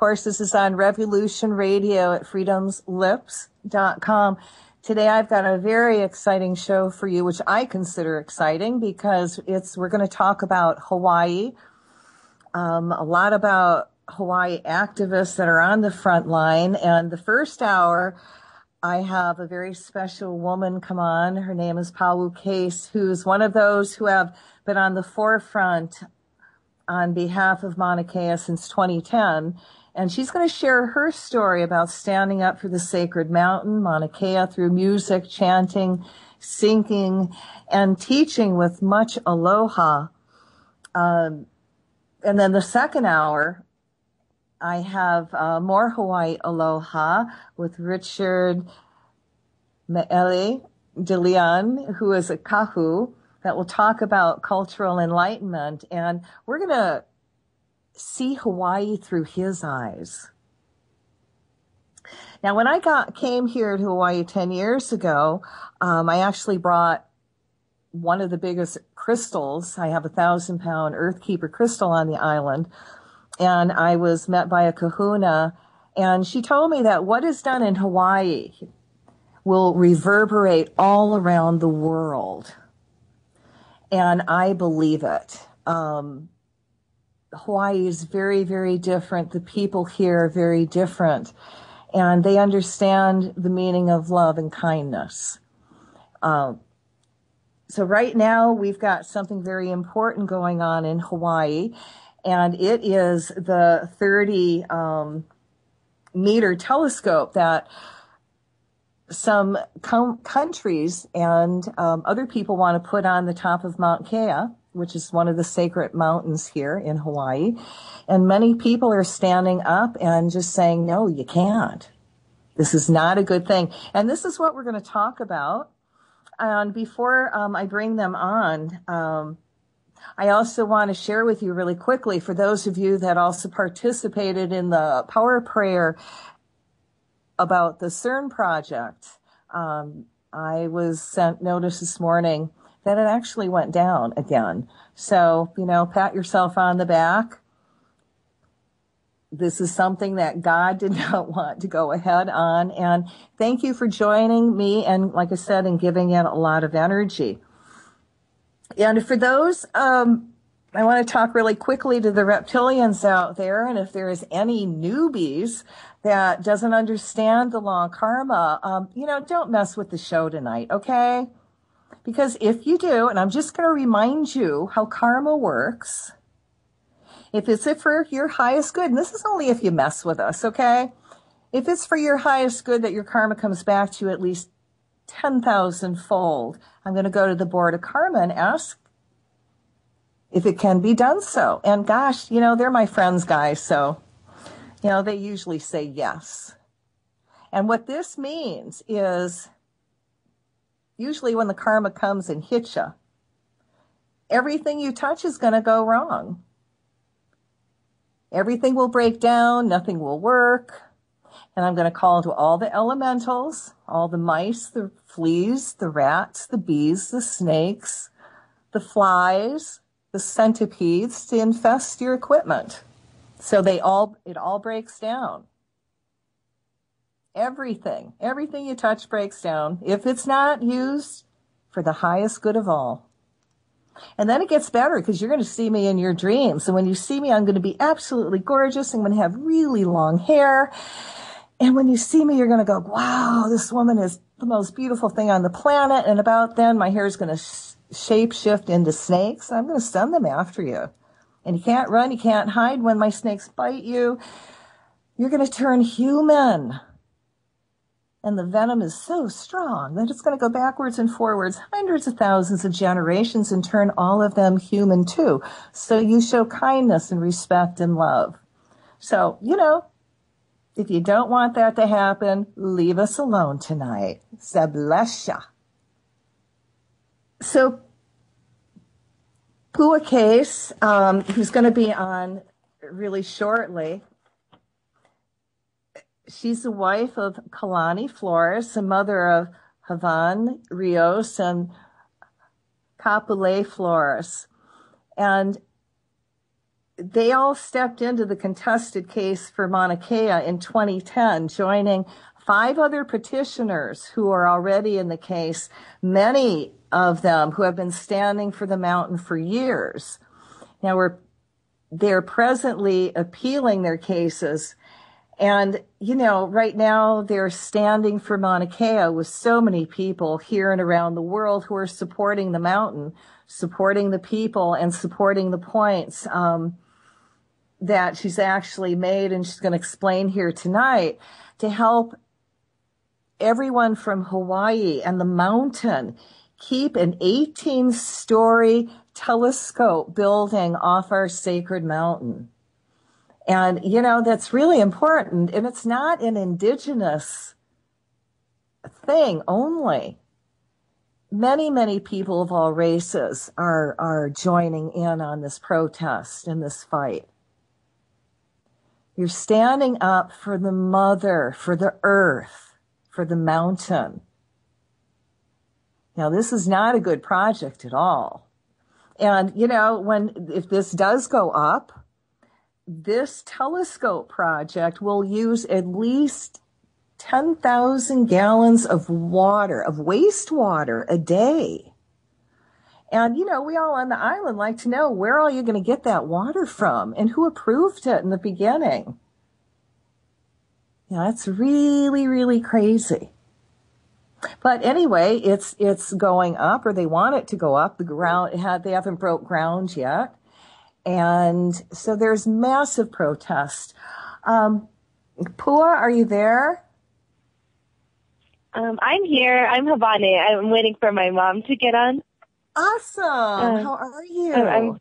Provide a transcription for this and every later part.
course, this is on Revolution Radio at freedomslips.com. Today I've got a very exciting show for you, which I consider exciting because we're going to talk about Hawaii, a lot about Hawaii activists that are on the front line. And the first hour, I have a very special woman come on. Her name is Pua Case, who's one of those who have been on the forefront on behalf of Mauna Kea since 2010. And she's going to share her story about standing up for the sacred mountain, Mauna Kea, through music, chanting, singing, and teaching with Much Aloha. And then the second hour, I have more Hawaii Aloha with Richard DeLeon, who is a kahu, that will talk about cultural enlightenment. And we're going to see Hawaii through his eyes. Now, when I came here to Hawaii 10 years ago, I actually brought one of the biggest crystals. I have a 1,000-pound Earthkeeper crystal on the island. And I was met by a kahuna, and she told me that what is done in Hawaii will reverberate all around the world. And I believe it. Hawaii is very, very different. The people here are very different. And they understand the meaning of love and kindness. So right now, we've got something very important going on in Hawaii. And it is the 30-meter telescope that some countries and other people want to put on the top of Mauna Kea, which is one of the sacred mountains here in Hawaii. And many people are standing up and just saying, no, you can't. This is not a good thing. And this is what we're going to talk about. And before I bring them on, I also want to share with you really quickly, for those of you that also participated in the power prayer about the CERN project, I was sent notice this morning that it actually went down again. So, pat yourself on the back. This is something that God did not want to go ahead on. And thank you for joining me and, like I said, and giving it a lot of energy. And for those, I want to talk really quickly to the reptilians out there. And if there is any newbies that doesn't understand the law of karma, don't mess with the show tonight, okay? Because if you do, and I'm just going to remind you how karma works, if it's for your highest good, and this is only if you mess with us, okay? If it's for your highest good that your karma comes back to you at least 10,000-fold, I'm going to go to the Board of Karma and ask if it can be done so. And gosh, they're my friends, guys, so, they usually say yes. And what this means is, usually when the karma comes and hits you, everything you touch is going to go wrong. Everything will break down, nothing will work. And I'm going to call to all the elementals, all the mice, the fleas, the rats, the bees, the snakes, the flies, the centipedes to infest your equipment. So it all breaks down. Everything you touch breaks down if it's not used for the highest good of all. And then it gets better because you're going to see me in your dreams. And when you see me, I'm going to be absolutely gorgeous. I'm going to have really long hair. And when you see me, you're going to go, wow, this woman is the most beautiful thing on the planet. And about then, my hair is going to shape shift into snakes. I'm going to send them after you. And you can't run, you can't hide. When my snakes bite you, you're going to turn human. And the venom is so strong that it's going to go backwards and forwards hundreds of thousands of generations and turn all of them human too. So you show kindness and respect and love. So, if you don't want that to happen, leave us alone tonight. Sablesha. So, Pua Case, who's going to be on really shortly, she's the wife of Kalani Flores, the mother of Havan Rios and Kapule Flores. And they all stepped into the contested case for Mauna Kea in 2010, joining 5 other petitioners who are already in the case, many of them who have been standing for the mountain for years. Now, they're presently appealing their cases. And, right now they're standing for Mauna Kea with so many people here and around the world who are supporting the mountain, supporting the people, and supporting the points that she's actually made, and she's going to explain here tonight, to help everyone from Hawaii and the mountain keep an 18-story telescope building off our sacred mountain. And, that's really important. And it's not an indigenous thing only. Many, many people of all races are joining in on this protest and this fight. You're standing up for the mother, for the earth, for the mountain. Now, this is not a good project at all. And, if this does go up, this telescope project will use at least 10,000 gallons of water, of wastewater a day. And, we all on the island like to know, where are you going to get that water from? And who approved it in the beginning? It's really, really crazy. But anyway, it's going up, or they want it to go up. They haven't broke ground yet. And so there's massive protest. Pua, are you there? I'm here. I'm Havane. I'm waiting for my mom to get on. Awesome. How are you?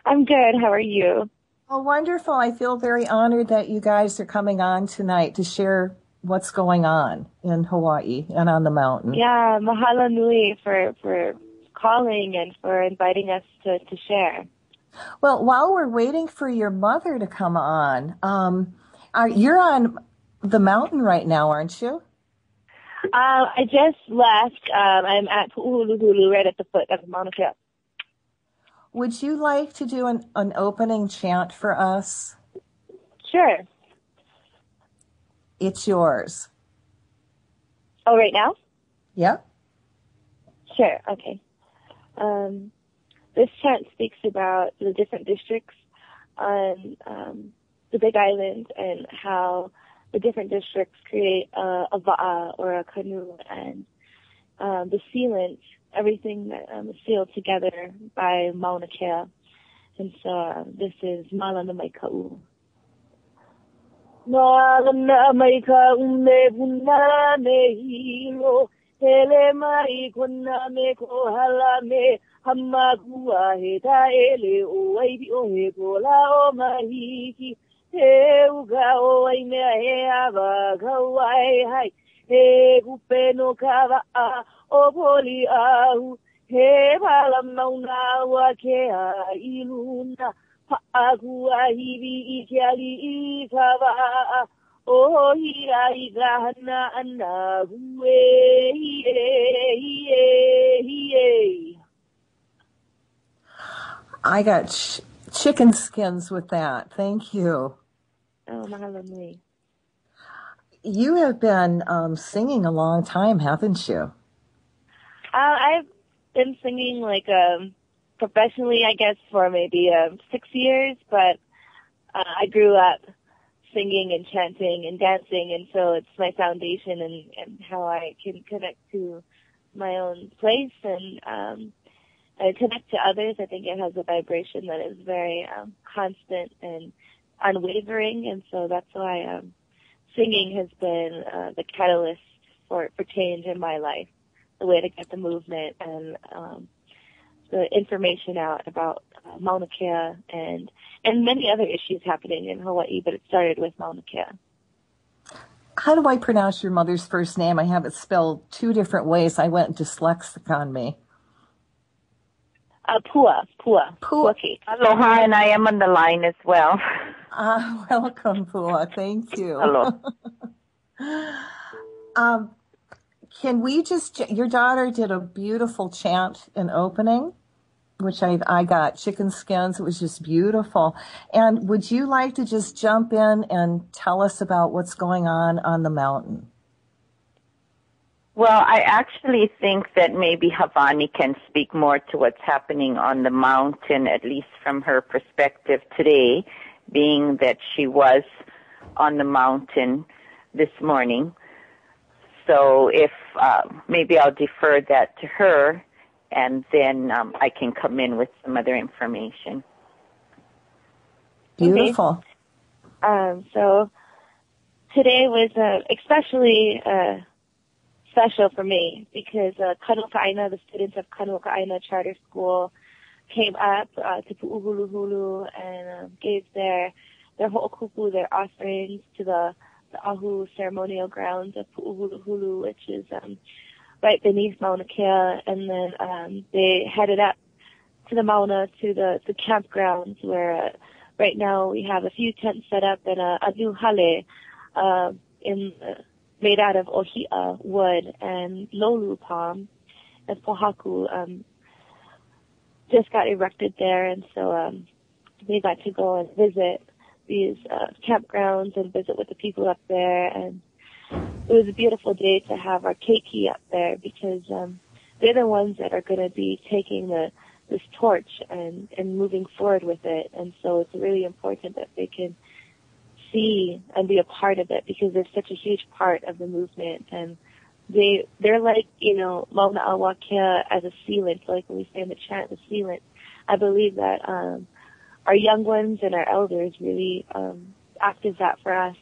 I'm good. How are you? Oh, wonderful. I feel very honored that you guys are coming on tonight to share what's going on in Hawaii and on the mountain. Yeah, mahalo nui for calling and for inviting us to share. Well, while we're waiting for your mother to come on, you're on the mountain right now, aren't you? I just left. I'm at Pu'uhuluhulu, right at the foot of Mauna Kea. Would you like to do an opening chant for us? Sure. It's yours. Oh, right now? Yep. Sure, okay. This chant speaks about the different districts on the Big Island and how the different districts create a va'a or a canoe, and the sealant, everything that is sealed together by Mauna Kea. And so this is Malana Mai Ka'u. Malana Mai Ka'u me buna me hilo, hele mai kona me kohala me hamakua he taele o waipi o he kola o mahiki. He uka o ai mea he ava kawai hai. He kupe no kawa a o poli ahu. He pala Mauna Kea iluna. Pa'akua hivi I kiali I kawa. O hira I kahana ana hue. Hie. I got chicken skins with that. Thank you. Oh, mahalo nui. You have been singing a long time, haven't you? I've been singing professionally, I guess, for maybe 6 years, but I grew up singing and chanting and dancing, and so it's my foundation and how I can connect to my own place and connect to others. I think it has a vibration that is very constant and unwavering, and so that's why singing has been the catalyst for change in my life, the way to get the movement and the information out about Mauna Kea and many other issues happening in Hawaii, but it started with Mauna Kea. How do I pronounce your mother's first name? I have it spelled 2 different ways. I went dyslexic on me. Pua Case. Aloha, and I am on the line as well. Welcome, Pua. Thank you. Hello. Can we your daughter did a beautiful chant in opening. which I got chicken skins. It was just beautiful. And would you like to just jump in and tell us about what's going on the mountain? Well, I actually think that maybe Havani can speak more to what's happening on the mountain, at least from her perspective today, being that she was on the mountain this morning. So if maybe I'll defer that to her, and then I can come in with some other information. Beautiful. Okay. So today was especially special for me because Kanu'akaina, the students of Kanu'akaina Charter School, came up to Pu'uhuluhulu and gave their ho'okupu, their offerings to the Ahu ceremonial grounds of Pu'uhuluhulu, which is right beneath Mauna Kea, and then they headed up to the Mauna to the campgrounds where right now we have a few tents set up and a new hale made out of ohia wood and lolu palm and pohaku just got erected there, and so we got to go and visit these campgrounds and visit with the people up there, and it was a beautiful day to have our keiki up there because they're the ones that are going to be taking this torch and moving forward with it, and so it's really important that they can see and be a part of it because they're such a huge part of the movement, and they're like, Mauna Kea as a sealant, like when we say in the chant, the sealant. I believe that our young ones and our elders really act as that for us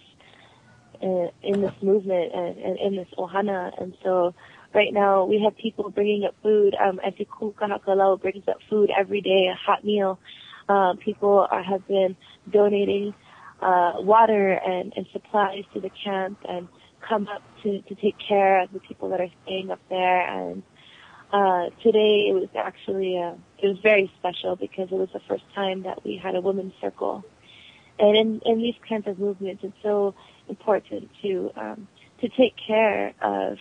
in this movement and in this ohana. And so right now we have people bringing up food. Etiku Kahakalau brings up food every day, a hot meal. People have been donating water and supplies to the camp and come up to take care of the people that are staying up there. And today it was actually it was very special because it was the first time that we had a women's circle. And in these kinds of movements, it's so important to take care of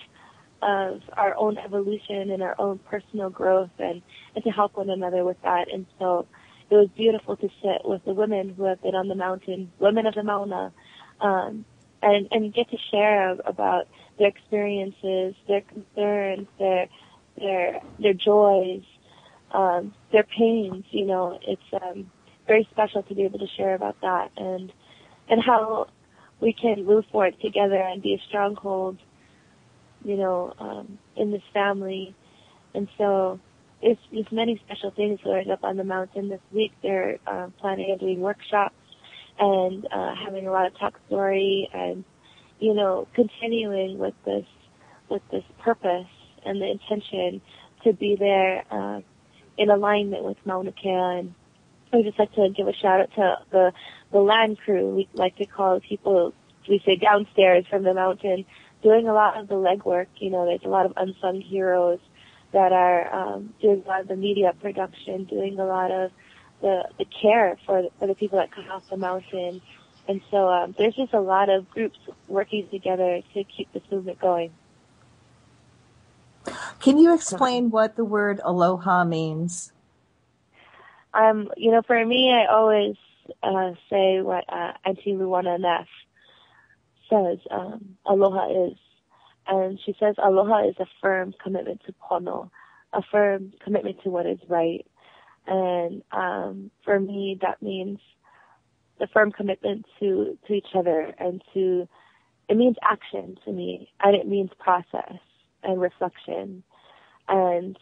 our own evolution and our own personal growth and to help one another with that. And so it was beautiful to sit with the women who have been on the mountain, women of the Mauna, and get to share about their experiences, their concerns, their joys, their pains. It's very special to be able to share about that and how we can move forward together and be a stronghold, in this family. And so there's many special things going up on the mountain this week. They're planning on doing workshops and having a lot of talk story and, continuing with this purpose and the intention to be there in alignment with Mauna Kea. And I'd just like to give a shout out to the land crew. We like to call people, we say downstairs from the mountain, doing a lot of the legwork. There's a lot of unsung heroes that are doing a lot of the media production, doing a lot of the care for the people that come off the mountain. And so there's just a lot of groups working together to keep this movement going. Can you explain what the word aloha means? For me, I always say what Auntie Luana Neff says aloha is. And she says aloha is a firm commitment to pono, a firm commitment to what is right. And for me, that means the firm commitment to each other and it means action to me, and it means process and reflection. And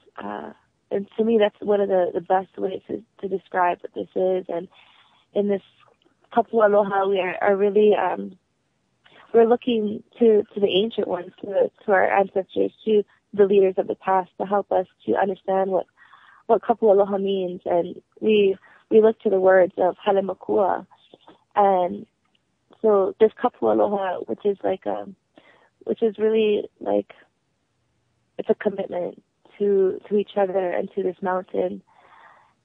to me, that's one of the best ways to describe what this is. And in this Pua Aloha, we are really we're looking to the ancient ones, to our ancestors, to the leaders of the past to help us to understand what Pua Aloha means. And we look to the words of Hale Makua. And so this Pua Aloha, which is really like, it's a commitment to each other and to this mountain.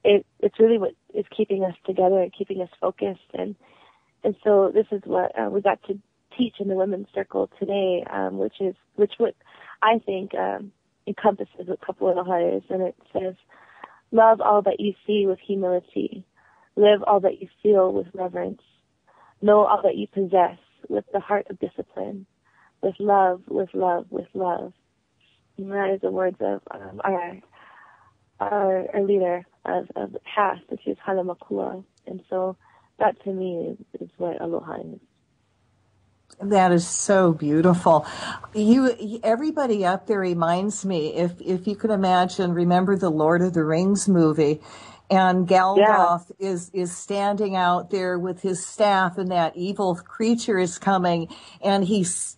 It's really what is keeping us together and keeping us focused. And so this is what we got to teach in the women's circle today, which what I think encompasses what Pua Aloha is. And it says Love all that you see with humility. Live all that you feel with reverence. Know all that you possess with the heart of discipline. With love, with love, with love. And that is the words of our leader of the past, which is Halamakua. And so that to me is what aloha is. That is so beautiful. Everybody up there reminds me, if you could imagine, remember the Lord of the Rings movie, and Gandalf is standing out there with his staff, and that evil creature is coming, and he just,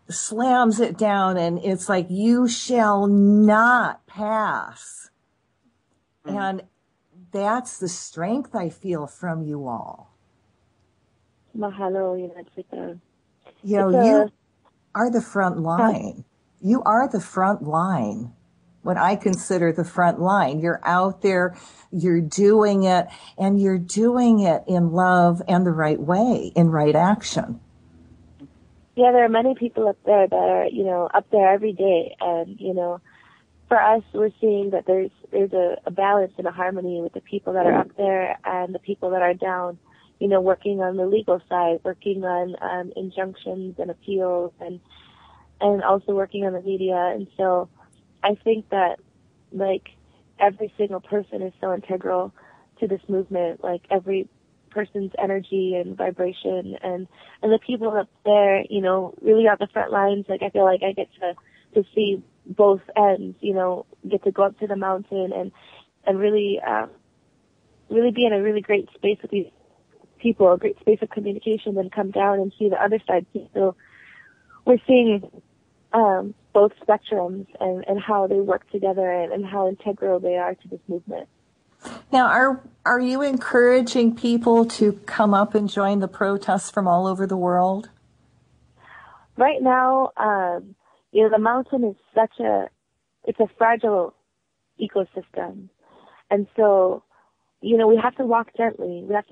slams it down, and it's like, you shall not pass. Mm. And that's the strength I feel from you all. Mahalo, it's like you are the front line. You are the front line. What I consider the front line. You're out there, you're doing it, and you're doing it in love and the right way, in right action. Yeah, there are many people up there that are, up there every day. And, for us, we're seeing that there's a balance and a harmony with the people that are up there and the people that are down, working on the legal side, working on injunctions and appeals and also working on the media. And so I think that, like, every single person is so integral to this movement, like every person's energy and vibration and the people up there, really on the front lines. Like, I feel like I get to see both ends, get to go up to the mountain and really be in a really great space with these people, a great space of communication, then come down and see the other side. So we're seeing both spectrums and how they work together and how integral they are to this movement. Now, are you encouraging people to come up and join the protests from all over the world? Right now, the mountain is it's a fragile ecosystem. And so, we have to walk gently. We have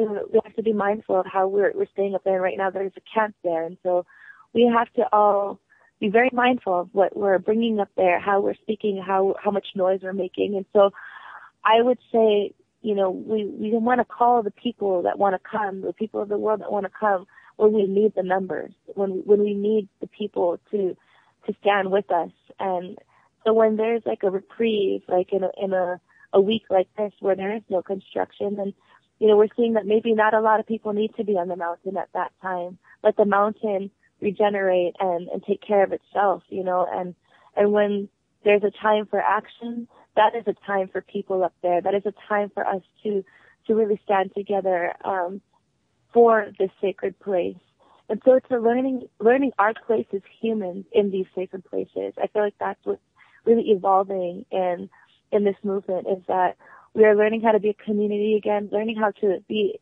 to be mindful of how we're staying up there. And right now there's a camp there. And so we have to all be very mindful of what we're bringing up there, how we're speaking, how much noise we're making. And so I would say, we want to call the people that want to come, the people of the world that want to come, when we need the numbers, when we need the people to stand with us. And so when there's like a reprieve, like in a week like this where there is no construction, and we're seeing that maybe not a lot of people need to be on the mountain at that time. Let the mountain regenerate and take care of itself, and when there's a time for action, that is a time for people up there. That is a time for us to really stand together for this sacred place. And so it's learning our place as humans in these sacred places. I feel like that's what's really evolving in this movement, is that we are learning how to be a community again, learning how to be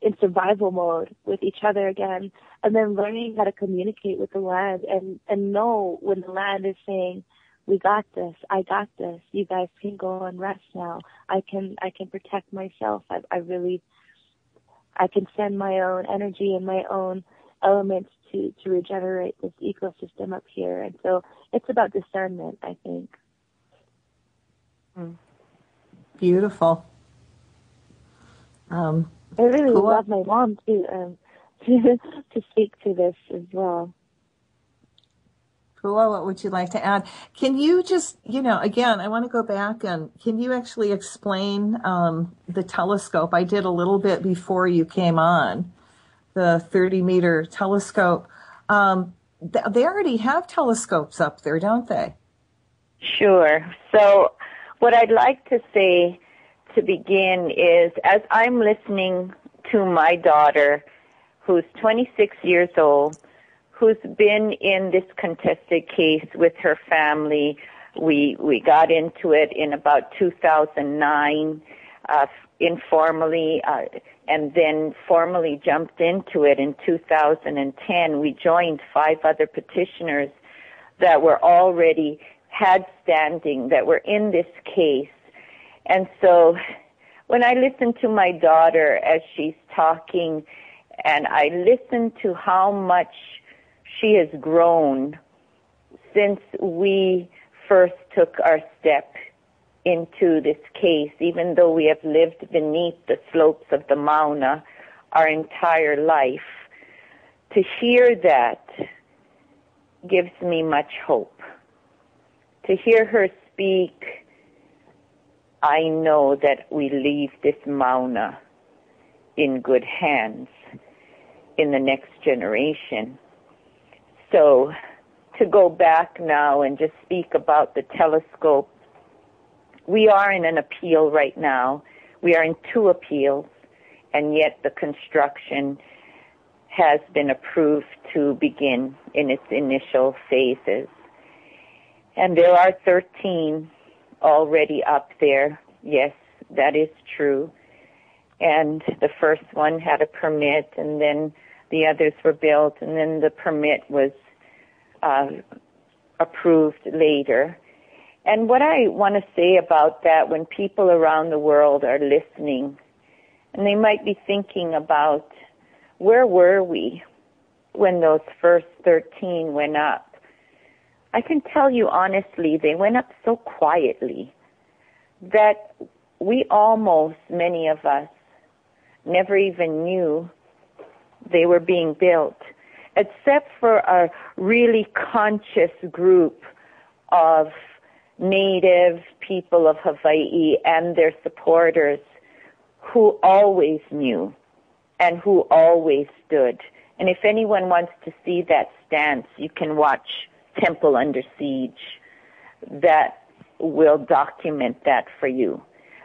in survival mode with each other again, and then learning how to communicate with the land and know when the land is saying, we got this, I got this, you guys can go and rest now. I can protect myself. I can send my own energy and my own elements to regenerate this ecosystem up here. And so it's about discernment, I think. Beautiful. I really would love my mom to speak to this as well. Pua, what would you like to add? Can you just, again, I want to go back and can you actually explain the telescope? I did a little bit before you came on, the 30-meter telescope. They already have telescopes up there, don't they? Sure. So what I'd like to say to begin is, as I'm listening to my daughter, who's 26 years old, who's been in this contested case with her family. We got into it in about 2009, informally, and then formally jumped into it in 2010. We joined 5 other petitioners that were already had standing, that were in this case. And so when I listen to my daughter as she's talking, and I listen to how much she has grown since we first took our step into this case, even though we have lived beneath the slopes of the Mauna our entire life. To hear that gives me much hope. To hear her speak, I know that we leave this Mauna in good hands in the next generation. So to go back now and just speak about the telescope, we are in an appeal right now. We are in 2 appeals, and yet the construction has been approved to begin in its initial phases. And there are 13 already up there. Yes, that is true. And the first one had a permit, and then the others were built, and then the permit was approved later. And what I want to say about that, when people around the world are listening, and they might be thinking about, where were we when those first 13 went up? I can tell you honestly, they went up so quietly that we almost, many of us, never even knew they were being built, except for a really conscious group of Native people of Hawaii and their supporters who always knew and who always stood. And if anyone wants to see that stance, you can watch Temple Under Siege. That will document that for you.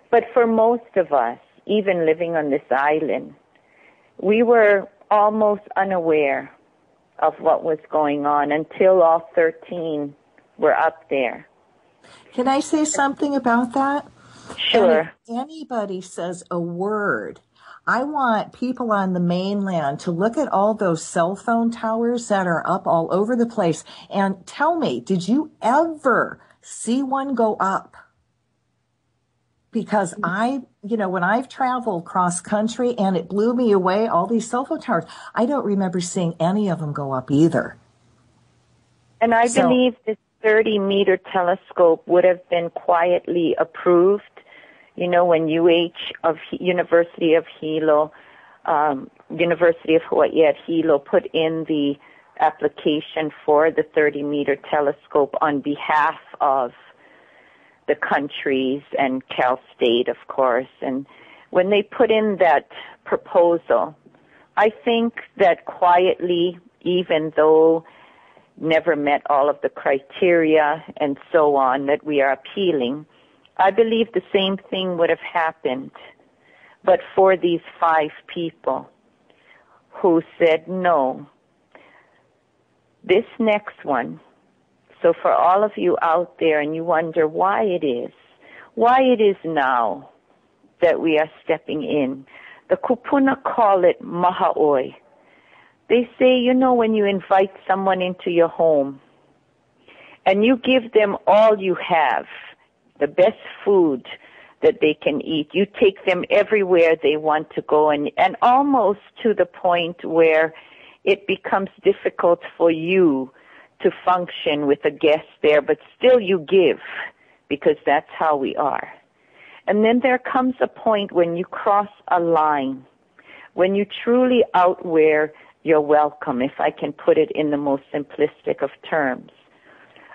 But for most of us, even living on this island, we were almost unaware of what was going on until all 13 were up there. Can I say something about that? Sure. And if anybody says a word, I want people on the mainland to look at all those cell phone towers that are up all over the place and tell me, did you ever see one go up? Because when I've traveled cross country and it blew me away, all these cell phone towers, I don't remember seeing any of them go up either. And I believe this 30-meter telescope would have been quietly approved. You know, when University of Hilo, University of Hawaii at Hilo put in the application for the 30-meter telescope on behalf of the countries and Cal State, of course. And when they put in that proposal, I think that quietly, even though never met all of the criteria and so on that we are appealing, I believe the same thing would have happened, but for these 5 people who said no. This next one, so for all of you out there and you wonder why it is now that we are stepping in, the kupuna call it maha'oi. They say, when you invite someone into your home and you give them all you have, the best food that they can eat, you take them everywhere they want to go, and almost to the point where it becomes difficult for you to function with a guest there, but still you give, because that's how we are. And then there comes a point when you cross a line, when you truly outwear your welcome, if I can put it in the most simplistic of terms.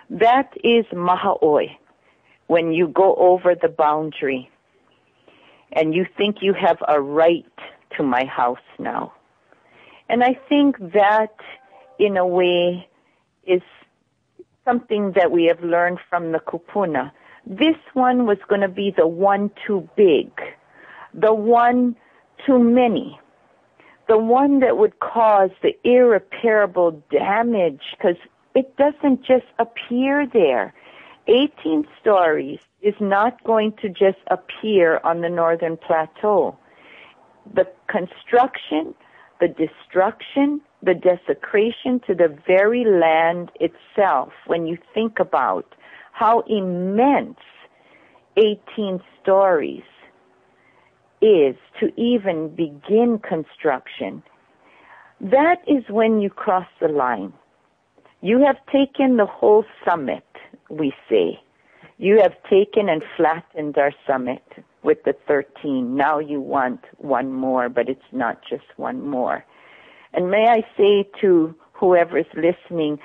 That is maha'oi, when you go over the boundary and you think you have a right to my house now. And I think that, in a way, is something that we have learned from the kupuna. This one was going to be the one too big, the one too many, the one that would cause the irreparable damage, because it doesn't just appear there. 18 stories is not going to just appear on the northern plateau. The construction, the destruction, the desecration to the very land itself, when you think about how immense 18 stories is to even begin construction, that is when you cross the line. You have taken the whole summit, we say. You have taken and flattened our summit with the 13. Now you want one more, but it's not just one more. And may I say to whoever's listening,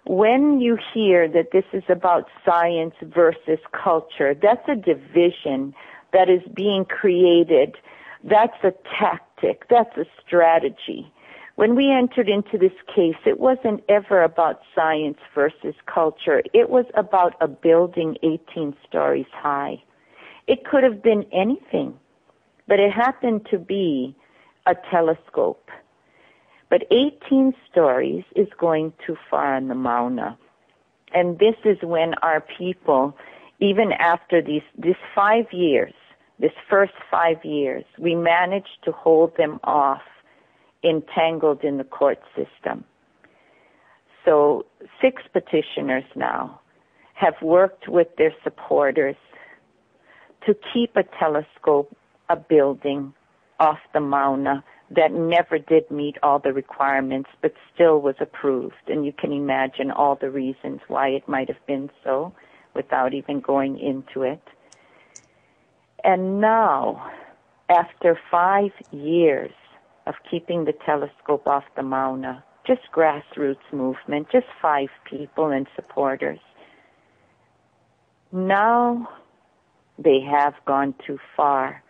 when you hear that this is about science versus culture, that's a division that is being created. That's a tactic. That's a strategy. When we entered into this case, it wasn't ever about science versus culture. It was about a building 18 stories high. It could have been anything, but it happened to be a telescope. But 18 stories is going too far on the Mauna. And this is when our people, even after this 5 years, this first 5 years, we managed to hold them off, entangled in the court system. So 6 petitioners now have worked with their supporters to keep a telescope, a building off the Mauna that never did meet all the requirements but still was approved. And you can imagine all the reasons why it might have been so without even going into it. And now, after 5 years of keeping the telescope off the Mauna, just grassroots movement, just 5 people and supporters, now they have gone too far.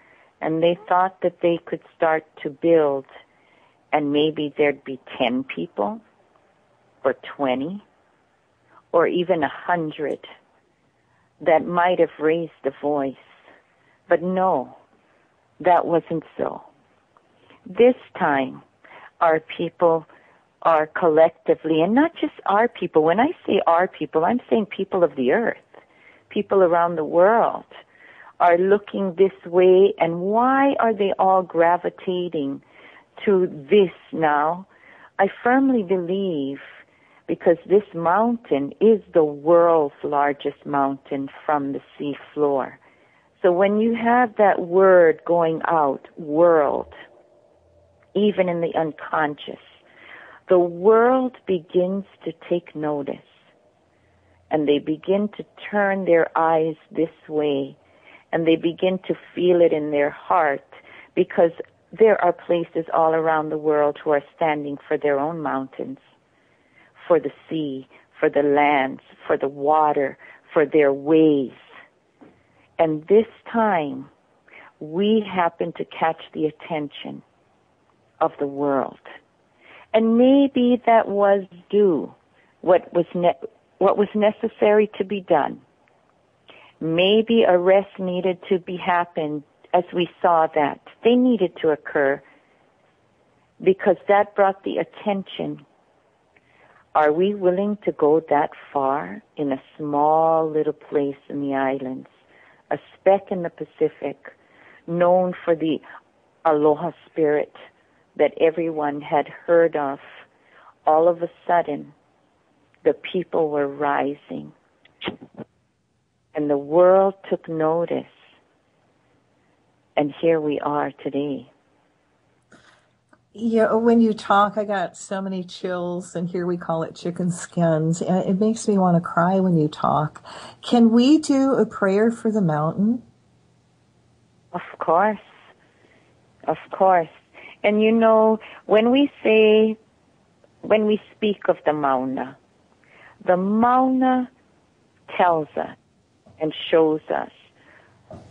And they thought that they could start to build, and maybe there'd be 10 people, or 20, or even 100 that might have raised a voice. But no, that wasn't so. This time, our people are collectively, and not just our people. When I say our people, I'm saying people of the earth, people around the world, are looking this way. And why are they all gravitating to this now? I firmly believe because this mountain is the world's largest mountain from the sea floor. So when you have that word going out, world, even in the unconscious, the world begins to take notice, and they begin to turn their eyes this way, and they begin to feel it in their heart, because there are places all around the world who are standing for their own mountains, for the sea, for the lands, for the water, for their ways. And this time, we happen to catch the attention of the world. And maybe that was due what was necessary to be done. Maybe arrest needed to be happen as we saw that. They needed to occur because that brought the attention. Are we willing to go that far in a small little place in the islands, a speck in the Pacific, known for the Aloha spirit that everyone had heard of? All of a sudden, the people were rising. And the world took notice. And here we are today. Yeah, when you talk, I got so many chills, and here we call it chicken skins. And it makes me want to cry when you talk. Can we do a prayer for the mountain? Of course. Of course. And you know, when we speak of the Mauna tells us and shows us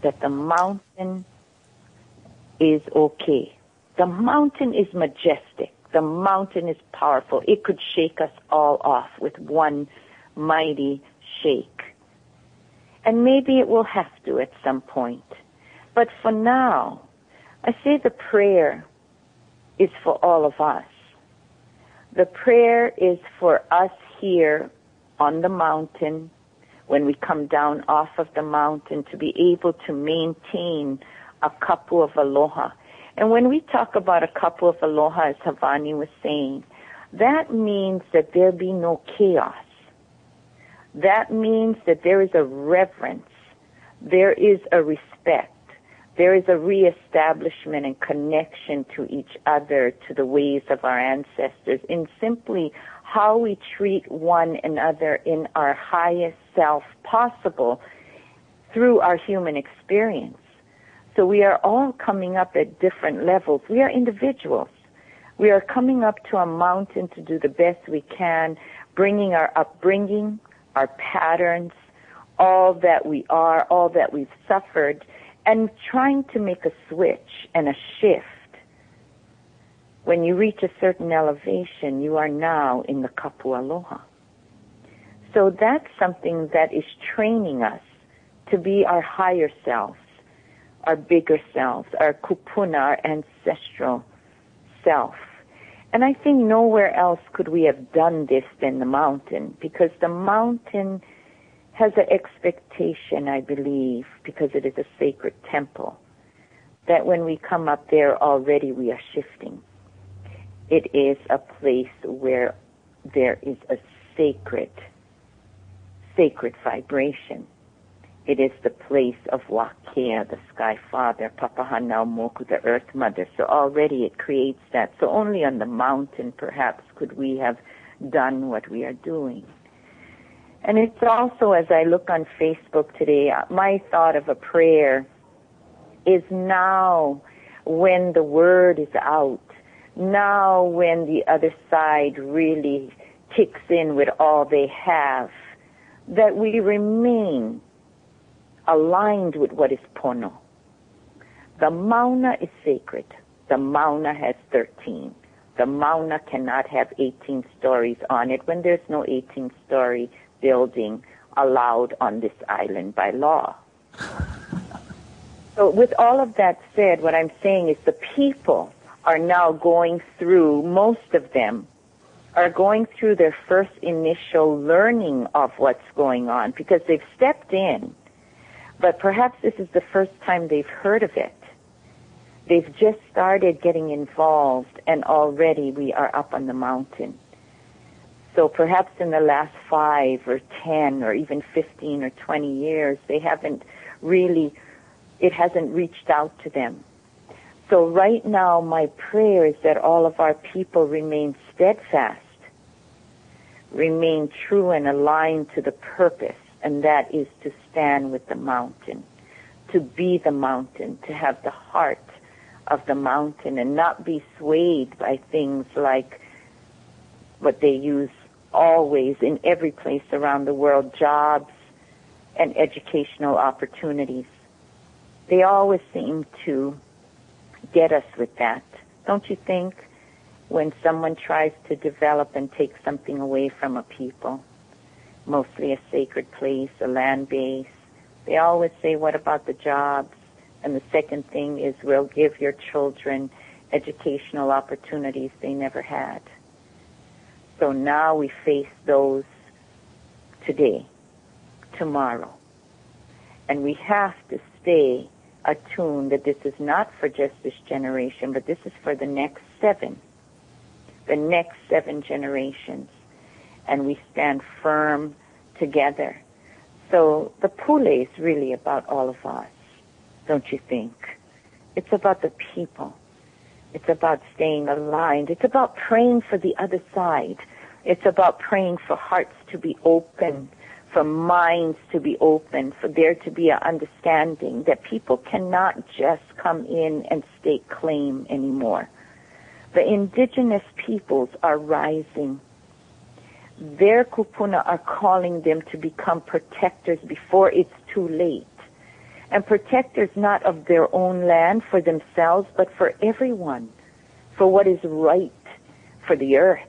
that the mountain is okay. The mountain is majestic. The mountain is powerful. It could shake us all off with one mighty shake. And maybe it will have to at some point. But for now, I say the prayer is for all of us. The prayer is for us here on the mountain, when we come down off of the mountain, to be able to maintain a kapu of aloha. And when we talk about a kapu of aloha, as Havani was saying, that means that there be no chaos. That means that there is a reverence. There is a respect. There is a reestablishment and connection to each other, to the ways of our ancestors, in simply how we treat one another in our highest self possible, through our human experience. So we are all coming up at different levels. We are individuals. We are coming up to a mountain to do the best we can, bringing our upbringing, our patterns, all that we are, all that we've suffered, and trying to make a switch and a shift. When you reach a certain elevation, you are now in the Pua Aloha. So that's something that is training us to be our higher selves, our bigger selves, our kupuna, our ancestral self. And I think nowhere else could we have done this than the mountain, because the mountain has an expectation, I believe, because it is a sacred temple, that when we come up there already we are shifting. It is a place where there is a sacred vibration. It is the place of Wa Kea, the Sky Father, Papahanau Moku, the Earth Mother. So already it creates that. So only on the mountain, perhaps, could we have done what we are doing. And it's also, as I look on Facebook today, my thought of a prayer is now when the word is out, now when the other side really kicks in with all they have, that we remain aligned with what is pono. The Mauna is sacred. The Mauna has 13. The Mauna cannot have 18 stories on it when there's no 18-story building allowed on this island by law. So with all of that said, what I'm saying is the people are now going through, most of them are going through their first initial learning of what's going on, because they've stepped in, but perhaps this is the first time they've heard of it. They've just started getting involved, and already we are up on the mountain. So perhaps in the last 5 or 10 or even 15 or 20 years, they haven't really, it hasn't reached out to them. So right now, my prayer is that all of our people remain steadfast, remain true and aligned to the purpose, and that is to stand with the mountain, to be the mountain, to have the heart of the mountain and not be swayed by things like what they use always in every place around the world, jobs and educational opportunities. They always seem to get us with that. Don't you think? When someone tries to develop and take something away from a people, mostly a sacred place, a land base, they always say, what about the jobs? And the second thing is, we'll give your children educational opportunities they never had. So now we face those today, tomorrow. And we have to stay attuned that this is not for just this generation, but this is for the next 7 generations. And we stand firm together. So the Pule is really about all of us, don't you think? It's about the people. It's about staying aligned. It's about praying for the other side. It's about praying for hearts to be open, for minds to be open, for there to be an understanding that people cannot just come in and stake claim anymore. The indigenous peoples are rising. Their kupuna are calling them to become protectors before it's too late. And protectors not of their own land for themselves, but for everyone, for what is right for the earth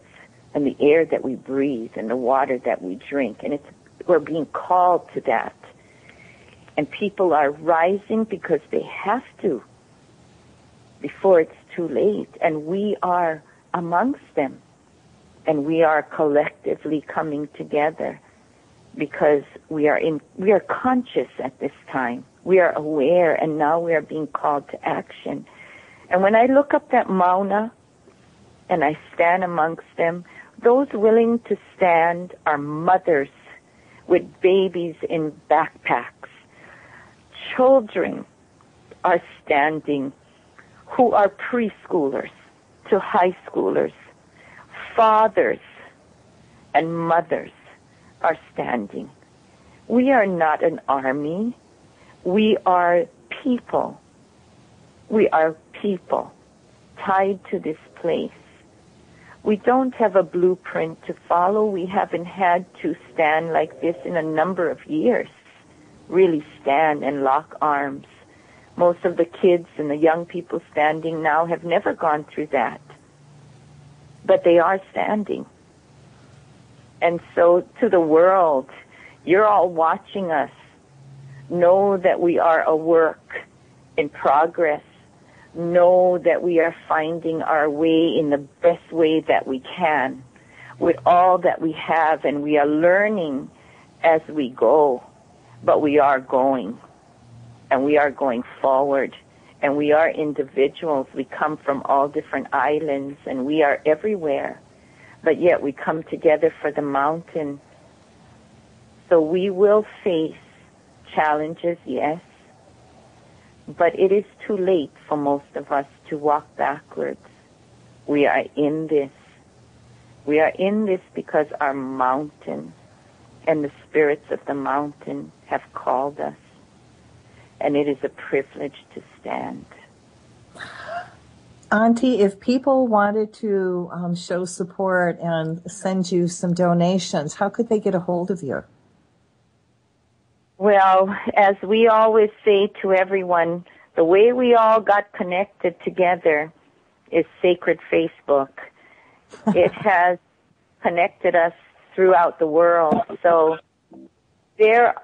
and the air that we breathe and the water that we drink. And we're being called to that. And people are rising because they have to before it's too late. And we are amongst them. And we are collectively coming together because we are conscious at this time. We are aware, and now we are being called to action. And when I look up that Mauna and I stand amongst them, those willing to stand are mothers with babies in backpacks. Children are standing who are preschoolers to high schoolers. Fathers and mothers are standing. We are not an army. We are people. We are people tied to this place. We don't have a blueprint to follow. We haven't had to stand like this in a number of years, really stand and lock arms. Most of the kids and the young people standing now have never gone through that. But they are standing. And so to the world, you're all watching us. Know that we are a work in progress. Know that we are finding our way in the best way that we can with all that we have, and we are learning as we go. But we are going, and we are going forward, and we are individuals. We come from all different islands, and we are everywhere, but yet we come together for the mountain. So we will face challenges, yes, but it is too late for most of us to walk backwards. We are in this. We are in this because our mountain and the spirits of the mountain have called us, and it is a privilege to stand. Auntie, if people wanted to show support and send you some donations, how could they get a hold of you? Well, as we always say to everyone, the way we all got connected together is sacred Facebook. It has connected us throughout the world. So there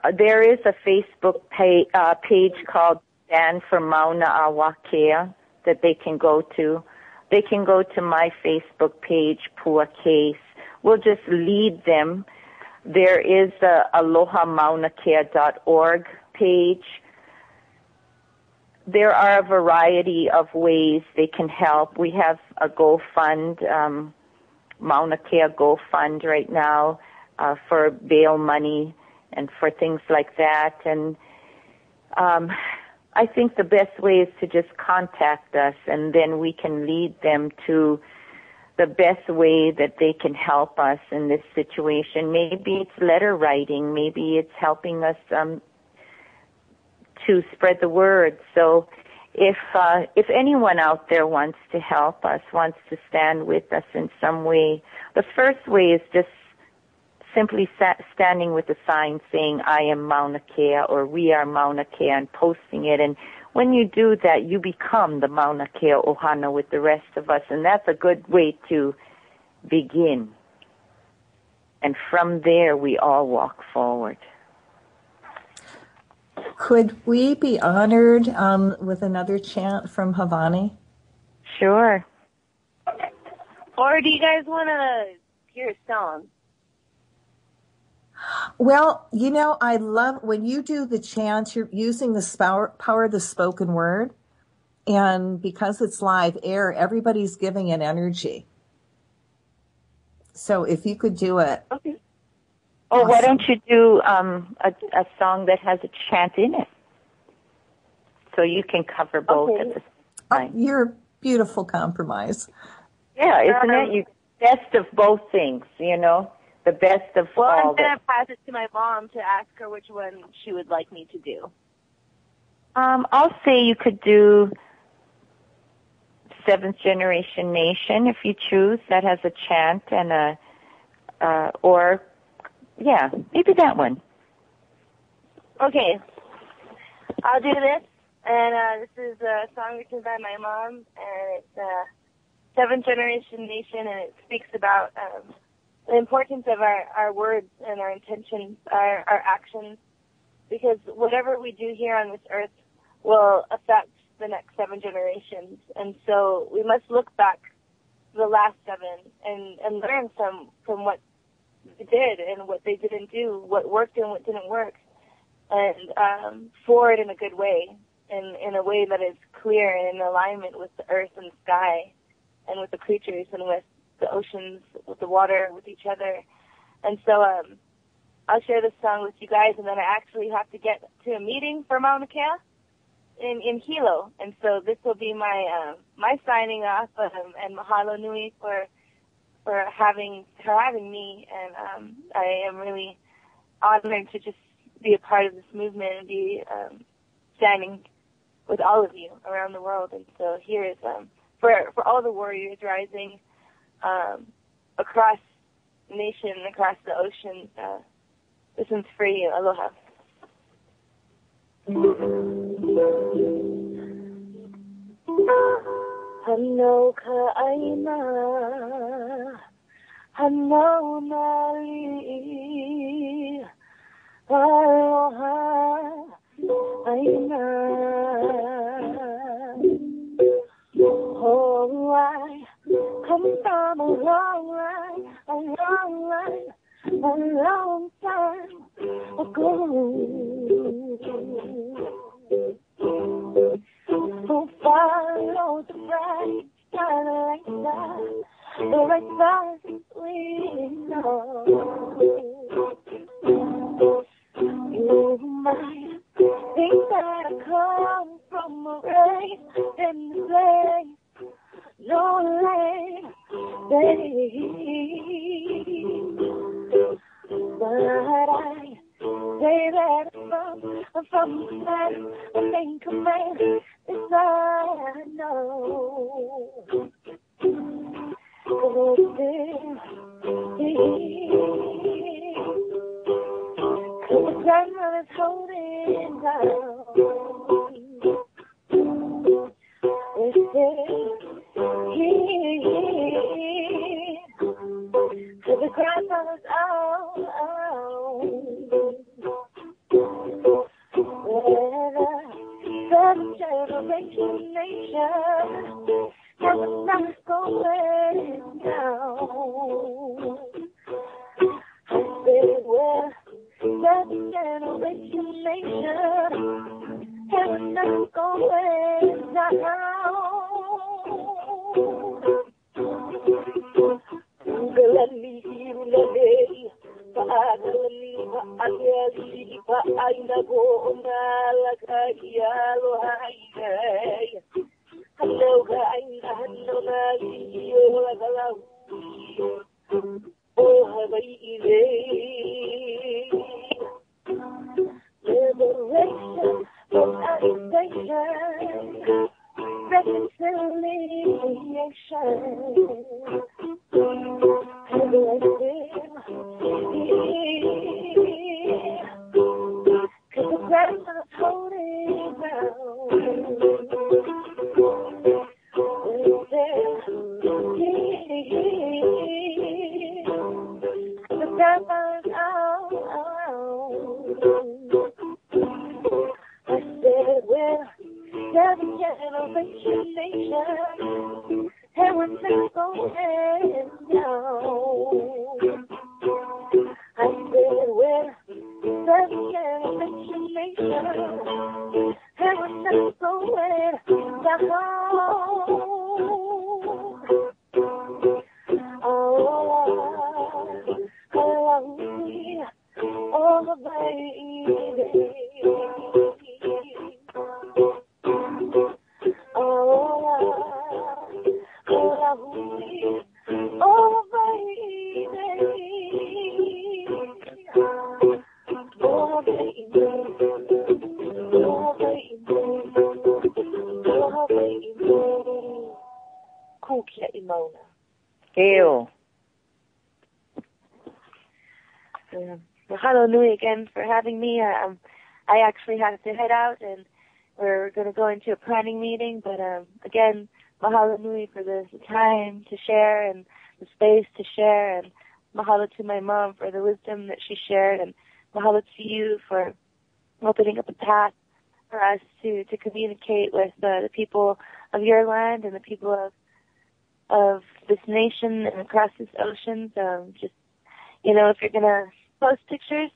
is a Facebook page called Stand for Mauna Kea that they can go to. They can go to my Facebook page, Pua Case. We'll just lead them. There is a alohamaunaKea.org page. There are a variety of ways they can help. We have a GoFund, Mauna Kea GoFund right now for bail money and for things like that. And I think the best way is to just contact us, and then we can lead them to the best way that they can help us in this situation. Maybe it's letter writing. Maybe it's helping us to spread the word. So if anyone out there wants to help us, wants to stand with us in some way, the first way is just simply standing with a sign saying, I am Mauna Kea, or we are Mauna Kea, and posting it. And when you do that, you become the Mauna Kea Ohana with the rest of us, and that's a good way to begin. And from there, we all walk forward. Could we be honored with another chant from Havani? Sure. Or do you guys want to hear a song? Well, you know, I love when you do the chants, you're using the power of the spoken word. And because it's live air, everybody's giving it energy. So if you could do it. Okay. Or Awesome. why don't you do a song that has a chant in it? So you can cover both Okay. at the same time. Oh, you're a beautiful compromise. Yeah, isn't it? You best of both things, you know? The best of Well, all. I'm going to pass it to my mom to ask her which one she would like me to do. I'll say you could do Seventh Generation Nation if you choose. That has a chant and maybe that one. Okay. I'll do this. And this is a song written by my mom, and it's Seventh Generation Nation, and it speaks about the importance of our words and our intentions, our actions, because whatever we do here on this earth will affect the next 7 generations. And so we must look back to the last 7 and learn from what they did and what they didn't do, what worked and what didn't work, and forward in a good way, in a way that is clear and in alignment with the earth and the sky and with the creatures and with the oceans, with the water, with each other. And so I'll share this song with you guys, and then I actually have to get to a meeting for Mauna Kea in Hilo. And so this will be my my signing off, and mahalo nui for having me. And I am really honored to just be a part of this movement and be standing with all of you around the world. And so here is for all the warriors rising across the nation, across the ocean. This one's for you. Aloha. Hano ka aina, hano nali, aloha aina. Oh, I come from a long time ago. Who followed the bright starlight side, the right side we know. You might think that I come from a race in the place, no lane, but I say that I'm from the land of main command. It's all I know. 'Cause the grandmother's holding down. It's to the grandmother's out. Seven generation nation has not going down. I said, well, seven generation nation has not going down. Galani, Pagalani, Pagali, Paina Mauna Kea, Aloha. Hello, hello, oh, Hawaii liberation from agitation, reconciliation. Cause the grandma's holding down. The grandma's out. I said, well, seven generation nation, and we're not going down. I said, well, seven generation nation, and we're not going down. Oh, baby. Mauna. Ew. Mahalo nui again for having me. I actually have to head out, and we're going to go into a planning meeting. But again, mahalo nui for the time to share and the space to share, and mahalo to my mom for the wisdom that she shared, and mahalo to you for opening up a path for us to communicate with the people of your land and the people of this nation and across this ocean. Just, if you're going to post pictures,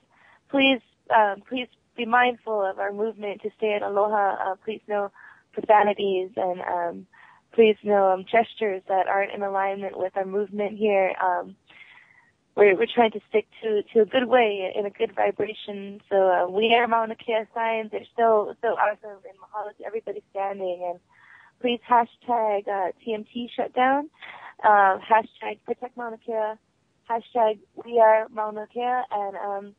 please be mindful of our movement to stay in aloha. Please no profanities, and please no gestures that aren't in alignment with our movement here. We're trying to stick to a good way, in a good vibration. So we are Mauna Kea signs. They're so awesome, and mahalo to everybody standing. And please hashtag TMT shutdown, hashtag protect Mauna Kea, hashtag we are Mauna Kea, and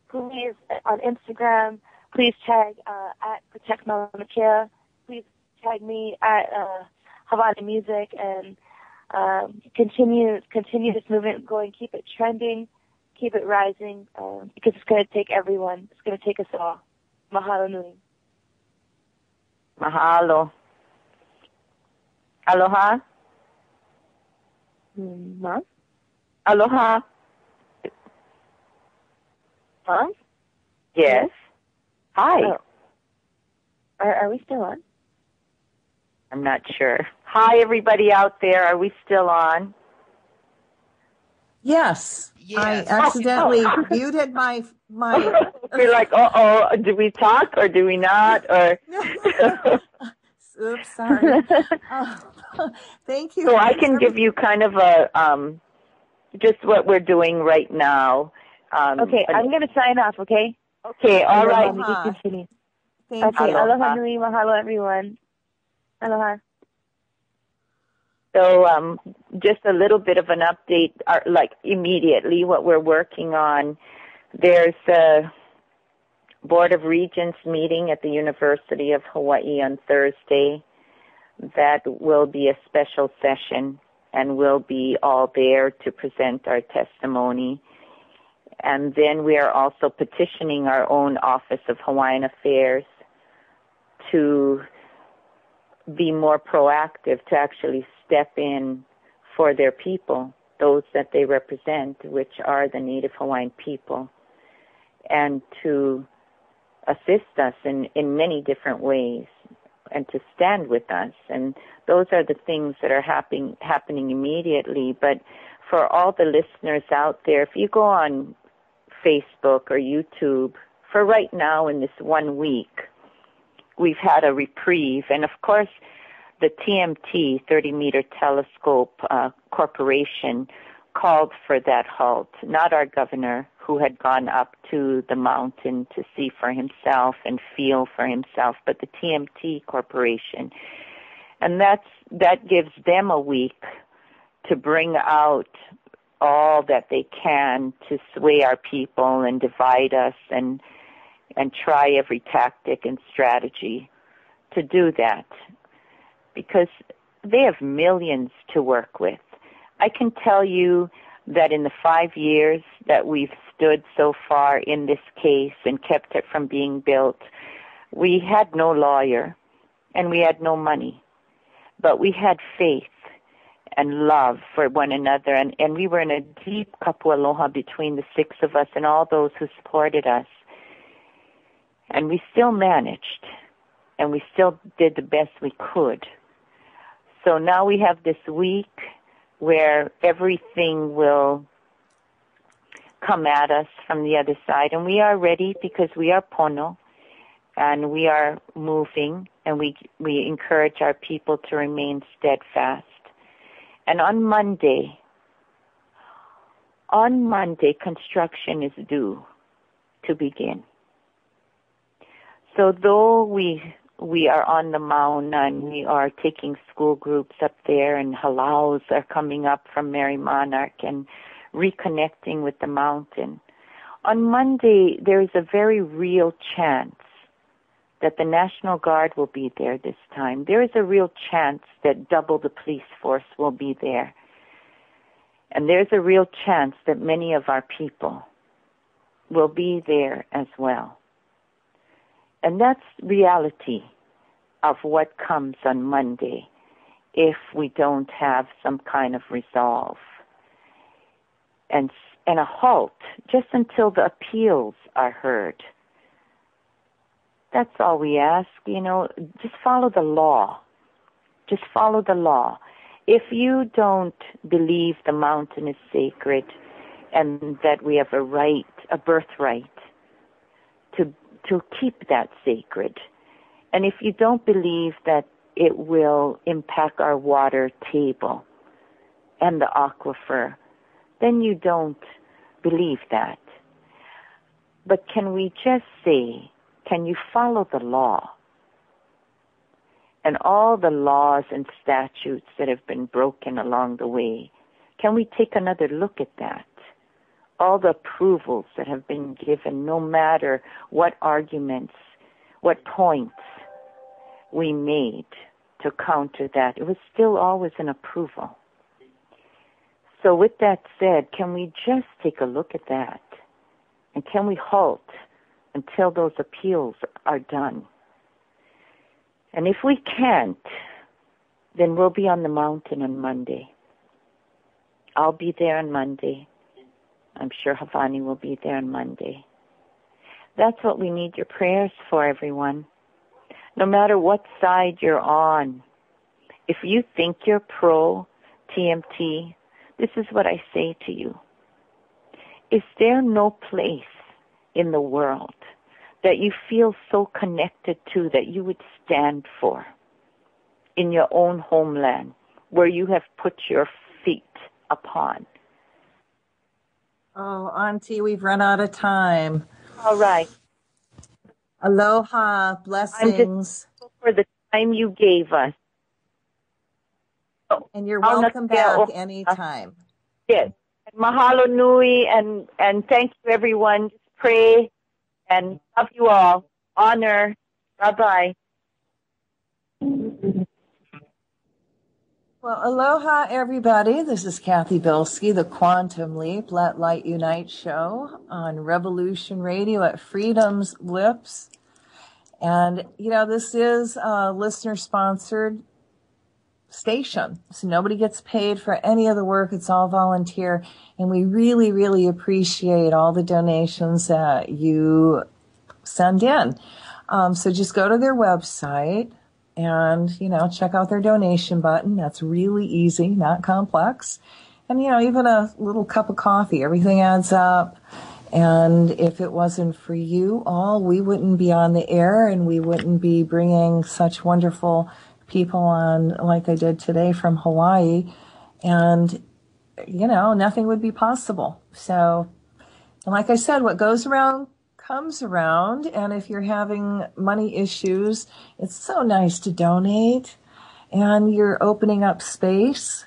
please on Instagram please tag at Protect Mauna Kea. Please tag me at Hawaii Music, and continue this movement going. Keep it trending, keep it rising, because it's going to take everyone. It's going to take us all. Mahalo nui. Mahalo. Aloha. Mom? Aloha. Mom? Yes. Hi. Oh. Are we still on? I'm not sure. Hi, everybody out there. Are we still on? Yes. I accidentally muted my. We're like, do we talk or do we not? Or oops, sorry. Thank you. So I can give you kind of a just what we're doing right now. Okay, I'm going to sign off. Okay. Okay. All right. Aloha. Continue. Thank Okay. you. Aloha nui, mahalo everyone. Aloha. So just a little bit of an update, like immediately what we're working on. There's a Board of Regents meeting at the University of Hawaii on Thursday. That will be a special session, and we'll be all there to present our testimony. And then we are also petitioning our own Office of Hawaiian Affairs to be more proactive, to actually step in for their people, those that they represent, which are the Native Hawaiian people, and to assist us in many different ways and to stand with us. And those are the things that are happening immediately. But for all the listeners out there, if you go on Facebook or YouTube, for right now in this 1 week, we've had a reprieve. And of course, the TMT, 30-meter telescope corporation, called for that halt, not our governor, who had gone up to the mountain to see for himself and feel for himself, but the TMT corporation. And that gives them a week to bring out all that they can to sway our people and divide us and try every tactic and strategy to do that, because they have millions to work with. I can tell you that in the 5 years that we've stood so far in this case and kept it from being built, we had no lawyer and we had no money, but we had faith and love for one another, and we were in a deep Pua Aloha between the 6 of us and all those who supported us. And we still managed, and we still did the best we could. So now we have this week where everything will come at us from the other side. And we are ready because we are pono, and we are moving, and we encourage our people to remain steadfast. And on Monday, construction is due to begin. So though we are on the Mauna and we are taking school groups up there, and halaus are coming up from Mary Monarch and reconnecting with the mountain, on Monday there is a very real chance that the National Guard will be there this time. There is a real chance that double the police force will be there. And there's a real chance that many of our people will be there as well. And that's reality of what comes on Monday if we don't have some kind of resolve. And a halt just until the appeals are heard. That's all we ask, just follow the law. Just follow the law. If you don't believe the mountain is sacred and that we have a birthright to keep that sacred, and if you don't believe that it will impact our water table and the aquifer, then you don't believe that. But can we just say, can you follow the law? And all the laws and statutes that have been broken along the way, can we take another look at that? all the approvals that have been given, no matter what arguments, what points we made to counter that, it was still always an approval. So with that said, can we just take a look at that? And can we halt until those appeals are done? And if we can't, then we'll be on the mountain on Monday. I'll be there on Monday. I'm sure Havani will be there on Monday. That's what we need your prayers for, everyone. No matter what side you're on, if you think you're pro TMT, this is what I say to you. Is there no place in the world that you feel so connected to that you would stand for in your own homeland where you have put your feet upon? Oh, Auntie, we've run out of time. All right. Aloha, blessings. I'm just grateful for the time you gave us. And you're welcome back anytime. Yes. Mahalo nui, and thank you, everyone. Just pray and love you all. Honor. Bye-bye. Well, aloha, everybody. This is Cathy Bilsky, the Quantum Leap, Let Light Unite show on Revolution Radio at Freedom's Lips. And, you know, this is a listener-sponsored station. So nobody gets paid for any of the work. It's all volunteer. And we really, really appreciate all the donations that you send in. So just go to their website and, you know, check out their donation button. That's really easy, not complex. And, you know, even a little cup of coffee, everything adds up. And if it wasn't for you all, we wouldn't be on the air and we wouldn't be bringing such wonderful people on like I did today from Hawaii. And, you know, nothing would be possible. So, and like I said, what goes around comes around. And if you're having money issues, it's so nice to donate. And you're opening up space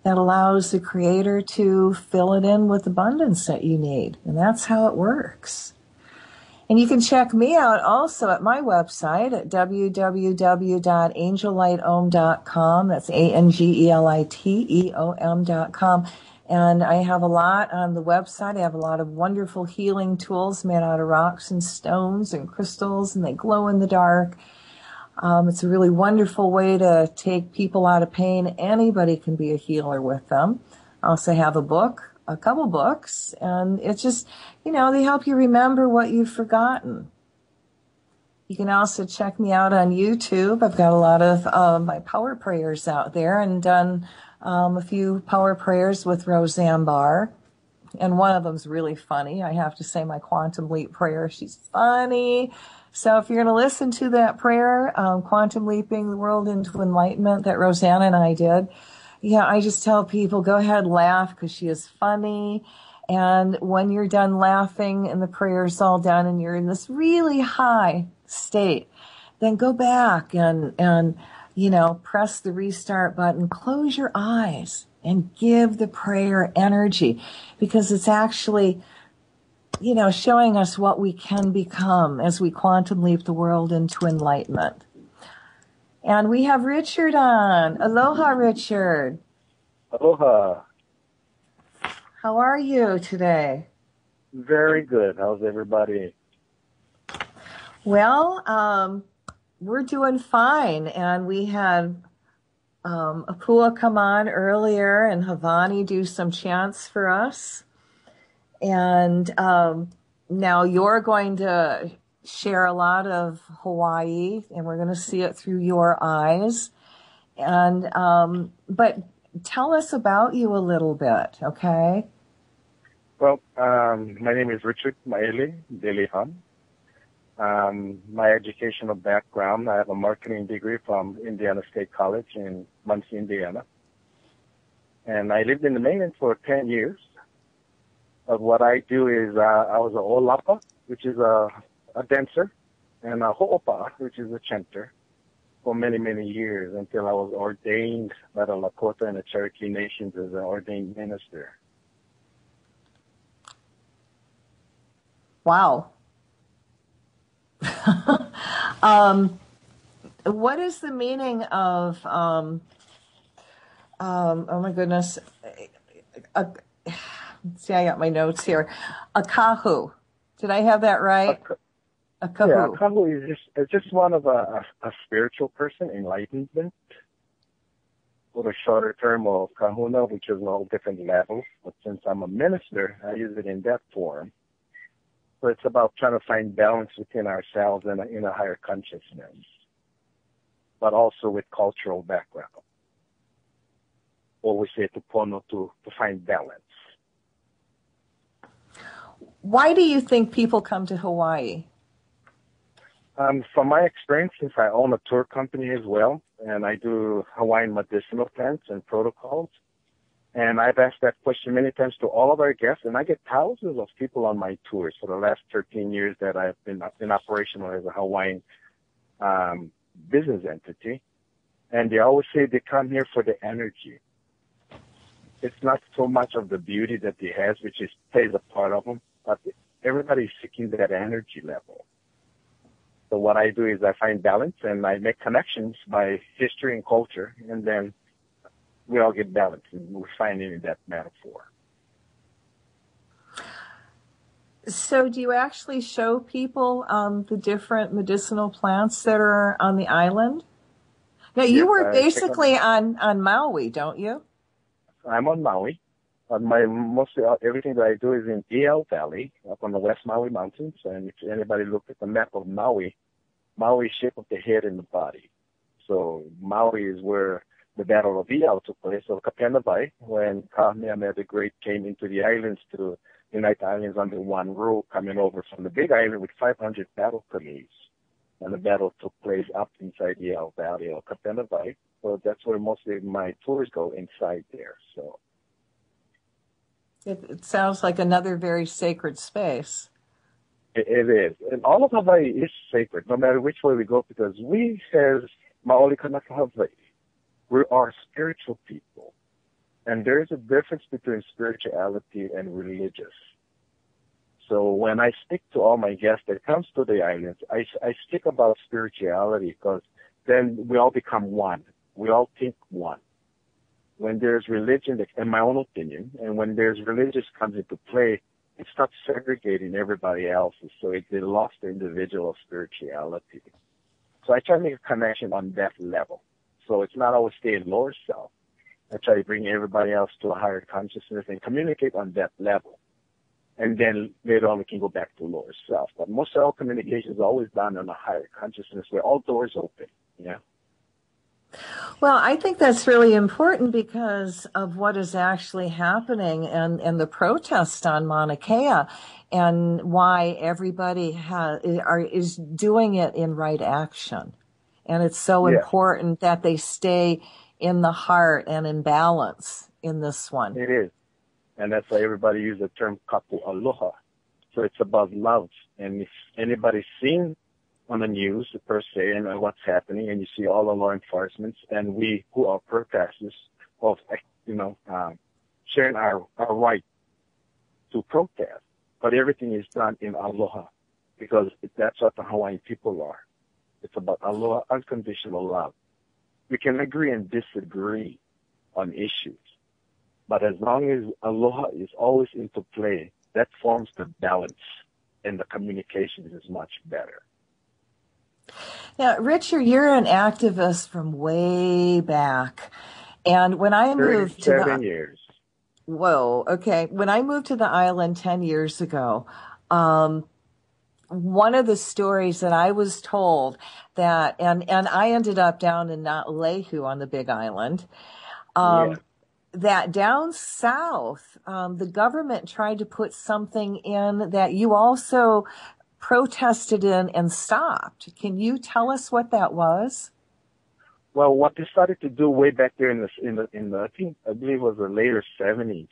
that allows the Creator to fill it in with abundance that you need. And that's how it works. And you can check me out also at my website at www.angellighteom.com. That's ANGELITEOM.com. And I have a lot on the website. I have a lot of wonderful healing tools made out of rocks and stones and crystals, and they glow in the dark. It's a really wonderful way to take people out of pain. Anybody can be a healer with them. I also have a couple books, and it's just, you know, they help you remember what you've forgotten. You can also check me out on YouTube. I've got a lot of my power prayers out there and done a few power prayers with Roseanne Barr. And one of them's really funny. I have to say my Quantum Leap prayer. She's funny. So if you're going to listen to that prayer, Quantum Leaping the World into Enlightenment that Roseanne and I did, yeah, I just tell people, go ahead, laugh, because she is funny. And when you're done laughing and the prayer's all done and you're in this really high state, then go back and you know, press the restart button, close your eyes and give the prayer energy, because it's actually, you know, showing us what we can become as we quantum leap the world into enlightenment. And we have Richard on. Aloha, Richard. Aloha. How are you today? Very good. How's everybody? Well, we're doing fine. And we had Pua come on earlier and Havani do some chants for us. And now you're going to share a lot of Hawaii, and we're going to see it through your eyes. And but tell us about you a little bit, okay? Well, my name is Richard Maele DeLeon. My educational background, I have a marketing degree from Indiana State College in Muncie, Indiana. And I lived in the mainland for 10 years. But what I do is I was a olapa, which is a dancer, and a ho'opa, which is a chanter, for many, many years until I was ordained by the Lakota and the Cherokee Nations as an ordained minister. Wow. What is the meaning of, oh my goodness, see, I got my notes here. A kahu. Did I have that right? A kahu. Yeah, a kahu is just one of a spiritual person, enlightenment, or the shorter term of kahuna, which is all different levels. But since I'm a minister, I use it in that form. So it's about trying to find balance within ourselves and in a higher consciousness, but also with cultural background. Or we say to pono, to find balance. Why do you think people come to Hawaii? From my experience, since I own a tour company as well, and I do Hawaiian medicinal plants and protocols, and I've asked that question many times to all of our guests, and I get thousands of people on my tours for the last 13 years that I've been operational as a Hawaiian business entity, and they always say they come here for the energy. It's not so much of the beauty that they have, which plays a part of them, but everybody's seeking that energy level. So what I do is I find balance and I make connections by history and culture, and then we all get balance, and we're finding that metaphor. So do you actually show people the different medicinal plants that are on the island? Now, you were basically on Maui, don't you? I'm on Maui. Mostly everything that I do is in EL Valley, up on the West Maui Mountains. And if anybody look at the map of Maui, Maui is shape of the head and the body. So Maui is where the Battle of EL took place. So Kapenawai, when Kamehameha the Great came into the islands to unite the islands under one rule, coming over from the Big Island with 500 battle canoes. And the battle took place up inside the EL Valley of Kapenawai. So that's where mostly my tours go, inside there. So it sounds like another very sacred space. It is. And all of Hawaii is sacred, no matter which way we go, because we, as Maoli Kanaka Hawaii, we are spiritual people. And there is a difference between spirituality and religious. So when I speak to all my guests that comes to the islands, I speak about spirituality, because then we all become one. We all think one. When there's religion, in my own opinion, and when there's religious comes into play, it starts segregating everybody else's, so they lost the individual spirituality. So I try to make a connection on that level. So it's not always stay in lower self. I try to bring everybody else to a higher consciousness and communicate on that level. And then later on we can go back to lower self. But most of our communication is always done on a higher consciousness where all doors open, yeah. Well, I think that's really important because of what is actually happening and the protest on Mauna Kea and why everybody is doing it in right action. And it's so important that they stay in the heart and in balance in this one. It is. And that's why everybody uses the term kapu aloha. So it's about love. And if anybody's seen on the news per se and what's happening, and you see all the law enforcement and we who are protesters of, sharing our right to protest. But everything is done in aloha because that's what the Hawaiian people are. It's about aloha, unconditional love. We can agree and disagree on issues, but as long as aloha is always into play, that forms the balance and the communication is much better. Now, Richard, you're an activist from way back. And when I moved to 37 years. Whoa, okay. When I moved to the island 10 years ago, one of the stories that I was told that, and I ended up down in Na'alehu on the Big Island, that down south, the government tried to put something in that you also protested in and stopped. Can you tell us what that was? Well, what they started to do way back there in the I believe it was the later 70s,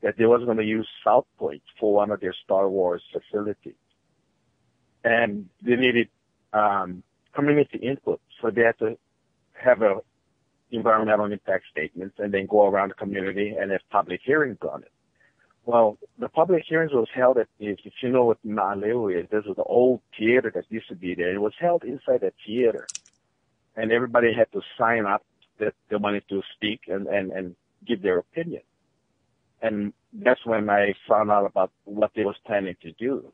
that they was going to use South Point for one of their Star Wars facilities, and they needed community input, so they had to have a environmental impact statements and then go around the community and have public hearings on it. Well, the public hearings was held at, if you know what Mauna Kea is, this is the old theater that used to be there. It was held inside the theater. And everybody had to sign up that they wanted to speak and give their opinion. And that's when I found out about what they was planning to do.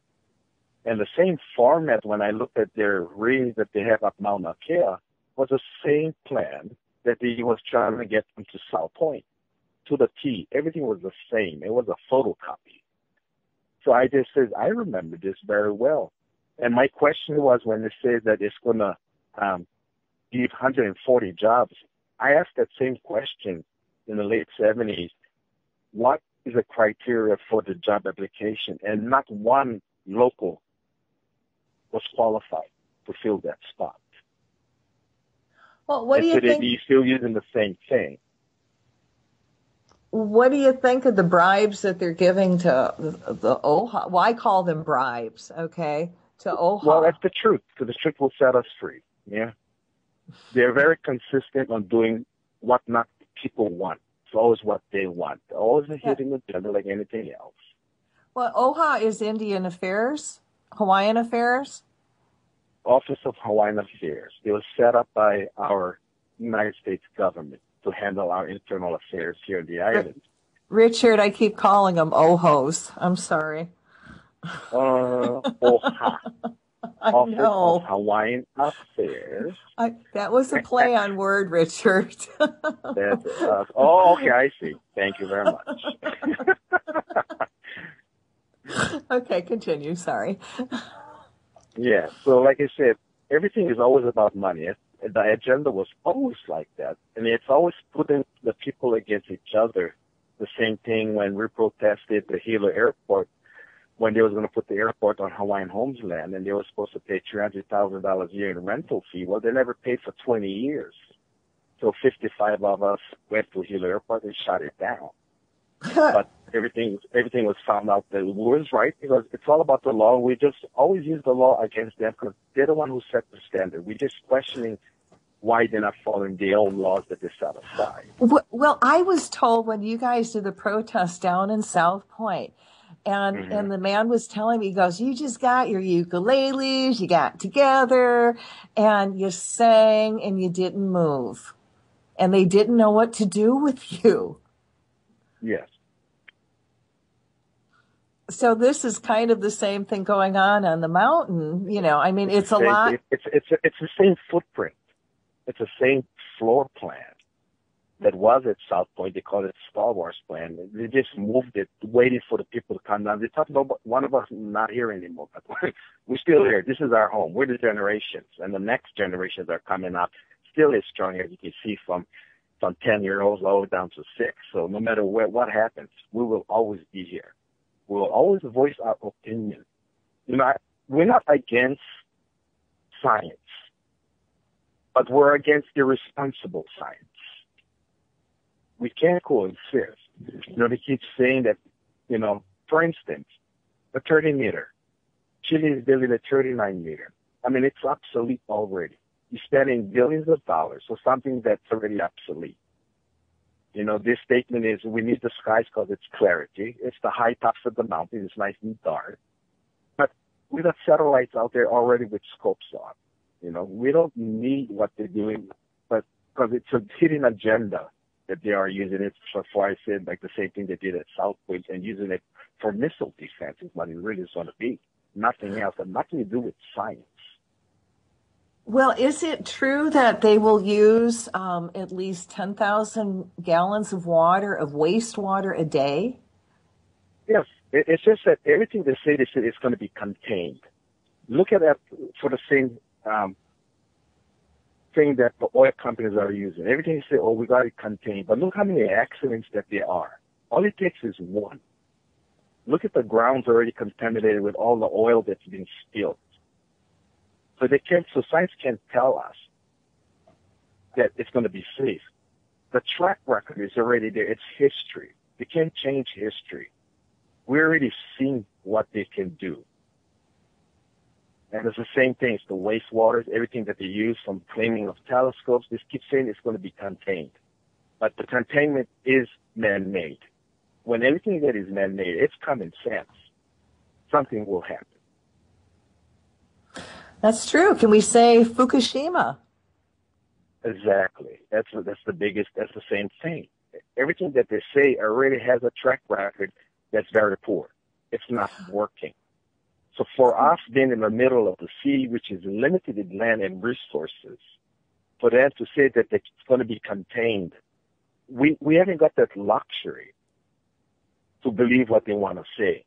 And the same format, when I looked at their readings that they have at Mauna Kea, was the same plan that he was trying to get them to South Point, to the T. Everything was the same. It was a photocopy. So I just said, I remember this very well. And my question was, when it says that it's going to give 140 jobs, I asked that same question in the late 70s. What is the criteria for the job application? And not one local was qualified to fill that spot. Well, what do you think? They're still using the same thing. What do you think of the bribes that they're giving to the OHA? Well, I call them bribes, okay, to OHA. Well, that's the truth, because the truth will set us free, yeah? They're very consistent on doing what not people want. It's always what they want. They're always hitting the agenda like anything else. Well, OHA is Indian Affairs, Hawaiian Affairs? Office of Hawaiian Affairs. It was set up by our United States government to handle our internal affairs here in the island. Richard, I keep calling them OHOs. I'm sorry. OHA. I Office know. of Hawaiian Affairs. That was a play on word, Richard. Okay, I see. Thank you very much. Okay, continue. Sorry. Yeah, so like I said, everything is always about money. The agenda was always like that. And it's always putting the people against each other. The same thing when we protested the Hilo Airport, when they was going to put the airport on Hawaiian Homes land, and they were supposed to pay $300,000 a year in rental fee. Well, they never paid for 20 years. So 55 of us went to Hilo Airport and shut it down. But everything was found out that it was right, because it's all about the law. We just always use the law against them because they're the one who set the standard. We're just questioning why they're not following their own laws that they set aside. Well, I was told when you guys did the protest down in South Point, and the man was telling me, he goes, you just got your ukuleles, you got together, and you sang, and you didn't move. And they didn't know what to do with you. Yes. So this is kind of the same thing going on the mountain. You know, I mean, it's a lot. It's the same footprint. It's the same floor plan that was at South Point. They call it Star Wars plan. They just moved it, waiting for the people to come down. They talked about one of us not here anymore, but we're still here. This is our home. We're the generations, and the next generations are coming up still as strong as you can see from 10-year-olds all the way down to 6. So no matter what happens, we will always be here. We will always voice our opinion. You know, we're not against science, but we're against irresponsible science. We can't coexist. You know, they keep saying that, you know, for instance, the 30 meter. Chile is building a 39 meter. I mean, it's obsolete already. You're spending billions of dollars for something that's already obsolete. You know, this statement is, we need the skies because it's clarity. It's the high tops of the mountain. It's nice and dark. But we got satellites out there already with scopes on. You know, we don't need what they're doing, but because it's a hidden agenda that they are using it for, I said, like the same thing they did at South Point, and using it for missile defense is what it really is going to be. Nothing else, and nothing to do with science. Well, is it true that they will use at least 10,000 gallons of wastewater a day? Yes. It's just that everything they say is going to be contained. Look at that for the same thing that the oil companies are using. Everything they say, oh, we got it contained. But look how many accidents that there are. All it takes is one. Look at the grounds already contaminated with all the oil that's been spilled. So science can't tell us that it's going to be safe. The track record is already there. It's history. They can't change history. We're already seeing what they can do. And it's the same thing. It's the wastewaters, everything that they use from cleaning of telescopes. They keep saying it's going to be contained. But the containment is man-made. when anything that is man-made, it's common sense. Something will happen. That's true. Can we say Fukushima? Exactly. That's the biggest. That's the same thing. Everything that they say already has a track record that's very poor. It's not working. So for us being in the middle of the sea, which is limited in land and resources, for them to say that it's going to be contained, we haven't got that luxury to believe what they want to say.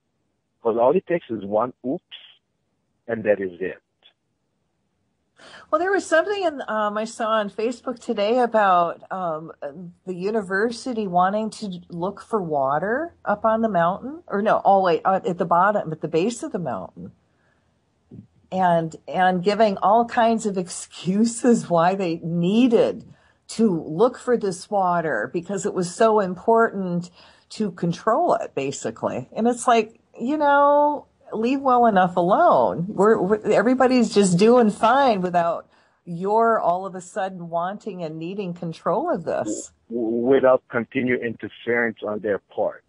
Because all it takes is one oops, and that is it. Well, there was something I saw on Facebook today about the university wanting to look for water up on the mountain, or no, at the bottom, at the base of the mountain, and giving all kinds of excuses why they needed to look for this water because it was so important to control it, basically. And it's like, leave well enough alone. Everybody's just doing fine without your all of a sudden wanting and needing control of this. Without continued interference on their part.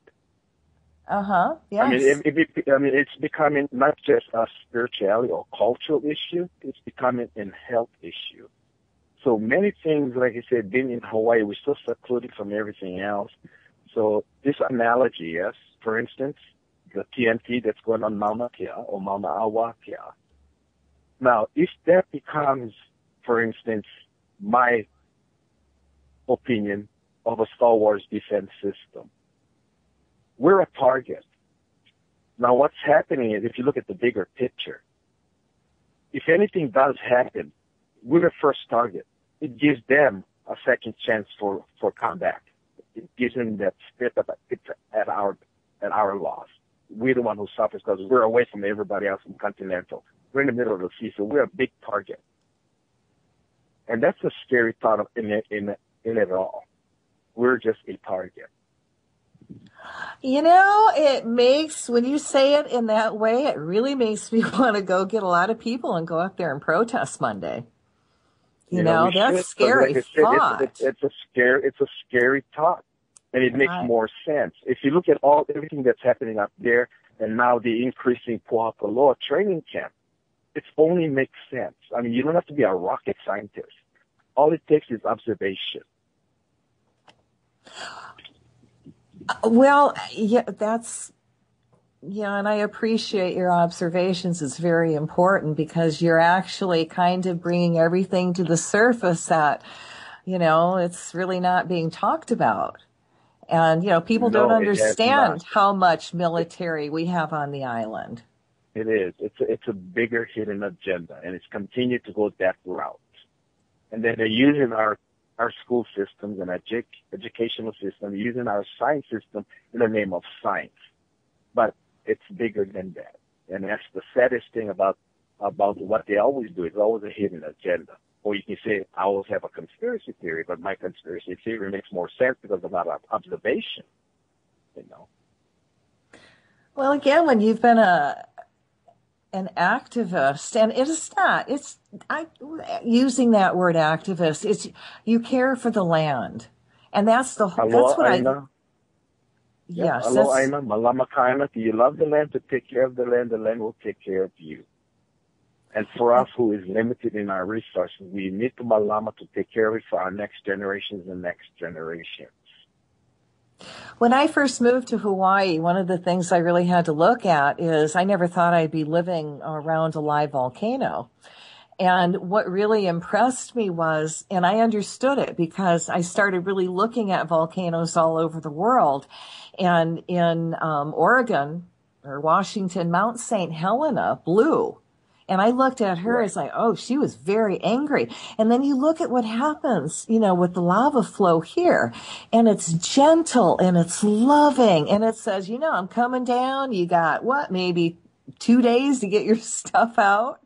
Yes. It's becoming not just a spirituality or cultural issue. It's becoming a health issue. So many things, like I said, being in Hawaii, we're so secluded from everything else. So this analogy, yes, for instance, the TMT that's going on Mauna Kea or Mauna Kea. Now, if that becomes, for instance, my opinion of a Star Wars defense system, we're a target. Now, what's happening is, if you look at the bigger picture, if anything does happen, we're the first target. It gives them a second chance for comeback. It gives them that spirit of it's at our loss. We're the one who suffers because we're away from everybody else in continental. We're in the middle of the sea, so we're a big target. And that's a scary thought in it all. We're just a target. It makes, when you say it in that way, it really makes me want to go get a lot of people and go up there and protest Monday. That's scary thought. It's a scary thought. And it makes more sense. If you look at everything that's happening up there, and now the increasing Pua Case training camp, it only makes sense. I mean, you don't have to be a rocket scientist. All it takes is observation. Well, yeah, and I appreciate your observations. It's very important because you're actually kind of bringing everything to the surface that, it's really not being talked about. And, people don't understand how much military we have on the island. It is. It's a bigger hidden agenda, and it's continued to go that route. And then they're using our school systems and educational system, using our science system in the name of science. But it's bigger than that. And that's the saddest thing about what they always do. It's always a hidden agenda. Or you can say, I always have a conspiracy theory, but my conspiracy theory makes more sense because of our observation, Well, again, when you've been an activist, and using that word activist, it's, you care for the land. And that's what Aina. Yes. Aloha, Aina, Malama Kaina. Do you love the land? To take care of the land will take care of you. And for us who is limited in our resources, we need to malama to take care of it for our next generations and next generations. When I first moved to Hawaii, one of the things I really had to look at is I never thought I'd be living around a live volcano. And what really impressed me was, and I understood it because I started really looking at volcanoes all over the world. And in Oregon or Washington, Mount St. Helena blew. And I looked at her as like, oh, she was very angry. And then you look at what happens, with the lava flow here. And it's gentle and it's loving. And it says, I'm coming down. You got maybe 2 days to get your stuff out.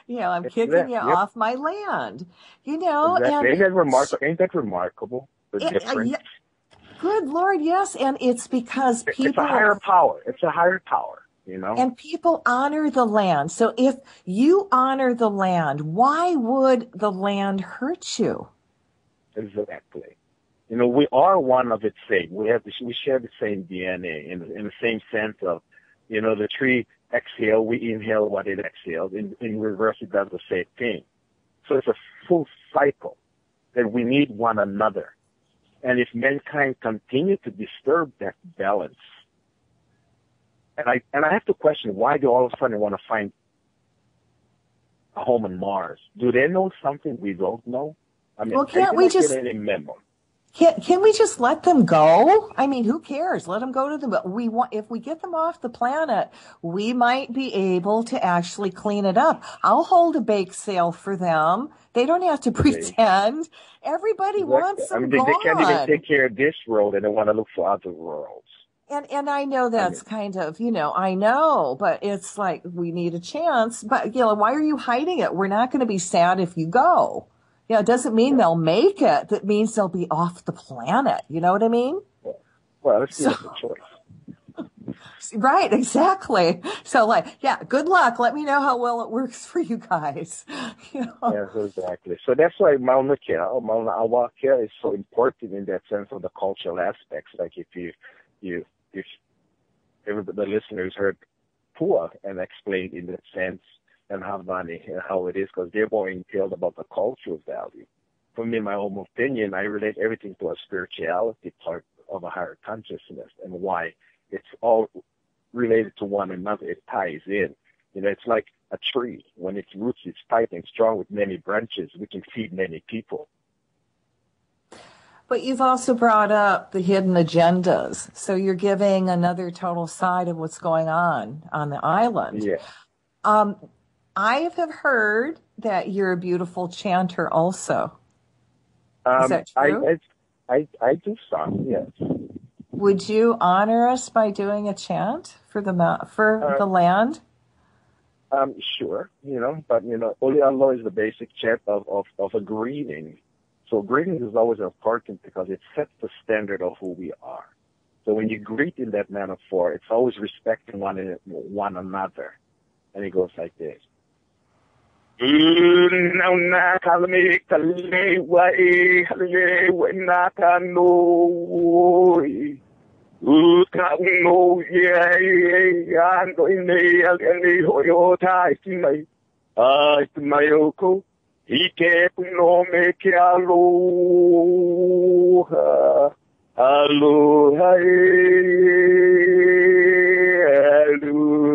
I'm kicking you off my land. Exactly. Ain't that remarkable? The difference. Good Lord, yes. And it's because people... It's a higher power. It's a higher power. And people honor the land. So if you honor the land, why would the land hurt you? Exactly. You know, we are one of its same. We share the same DNA in the same sense of, you know, the tree exhale, we inhale what it exhales. In reverse, it does the same thing. So it's a full cycle that we need one another. And if mankind continue to disturb that balance, and I have to question, why do all of a sudden want to find a home on Mars? Do they know something we don't know? I mean, well, can't we just get any memo? Can we just let them go? I mean, who cares? let them go to the, if we get them off the planet, we might be able to actually clean it up. I'll hold a bake sale for them. They don't have to pretend. Everybody wants them gone. They can't even take care of this world, and they want to look for other worlds. And I know that's kind of, you know, I know, but it's like, we need a chance. But, you know, why are you hiding it? We're not going to be sad if you go. Yeah, it doesn't mean they'll make it. That means they'll be off the planet. You know what I mean? Well, it's a choice. Right, exactly. So, like, yeah, good luck. Let me know how well it works for you guys. You know? Yes, exactly. So that's why Mauna Kea, Mauna Kea is so important in that sense of the cultural aspects. Like if the listeners heard Pua and explained in that sense, and Hawaii and how it is, because they're more entailed about the cultural value. For me, in my own opinion, I relate everything to a spirituality part of a higher consciousness and why it's all related to one another. It ties in. You know, it's like a tree. When its roots is tight and strong with many branches, we can feed many people. But you've also brought up the hidden agendas. So you're giving another total side of what's going on the island. Yeah. I have heard that you're a beautiful chanter also. Is that true? I do some, yes. Would you honor us by doing a chant for the land? Sure, you know, but, you know, Oli Aloha is the basic chant of a greeting. So greeting is always important because it sets the standard of who we are. So when you greet in that metaphor, it's always respecting one another. And it goes like this. Mauna Kea kale wai hale wena kanoi uka no ye ando ine ale hoyo tai mai ai mai oko ike no me ke aloha aloha aloha.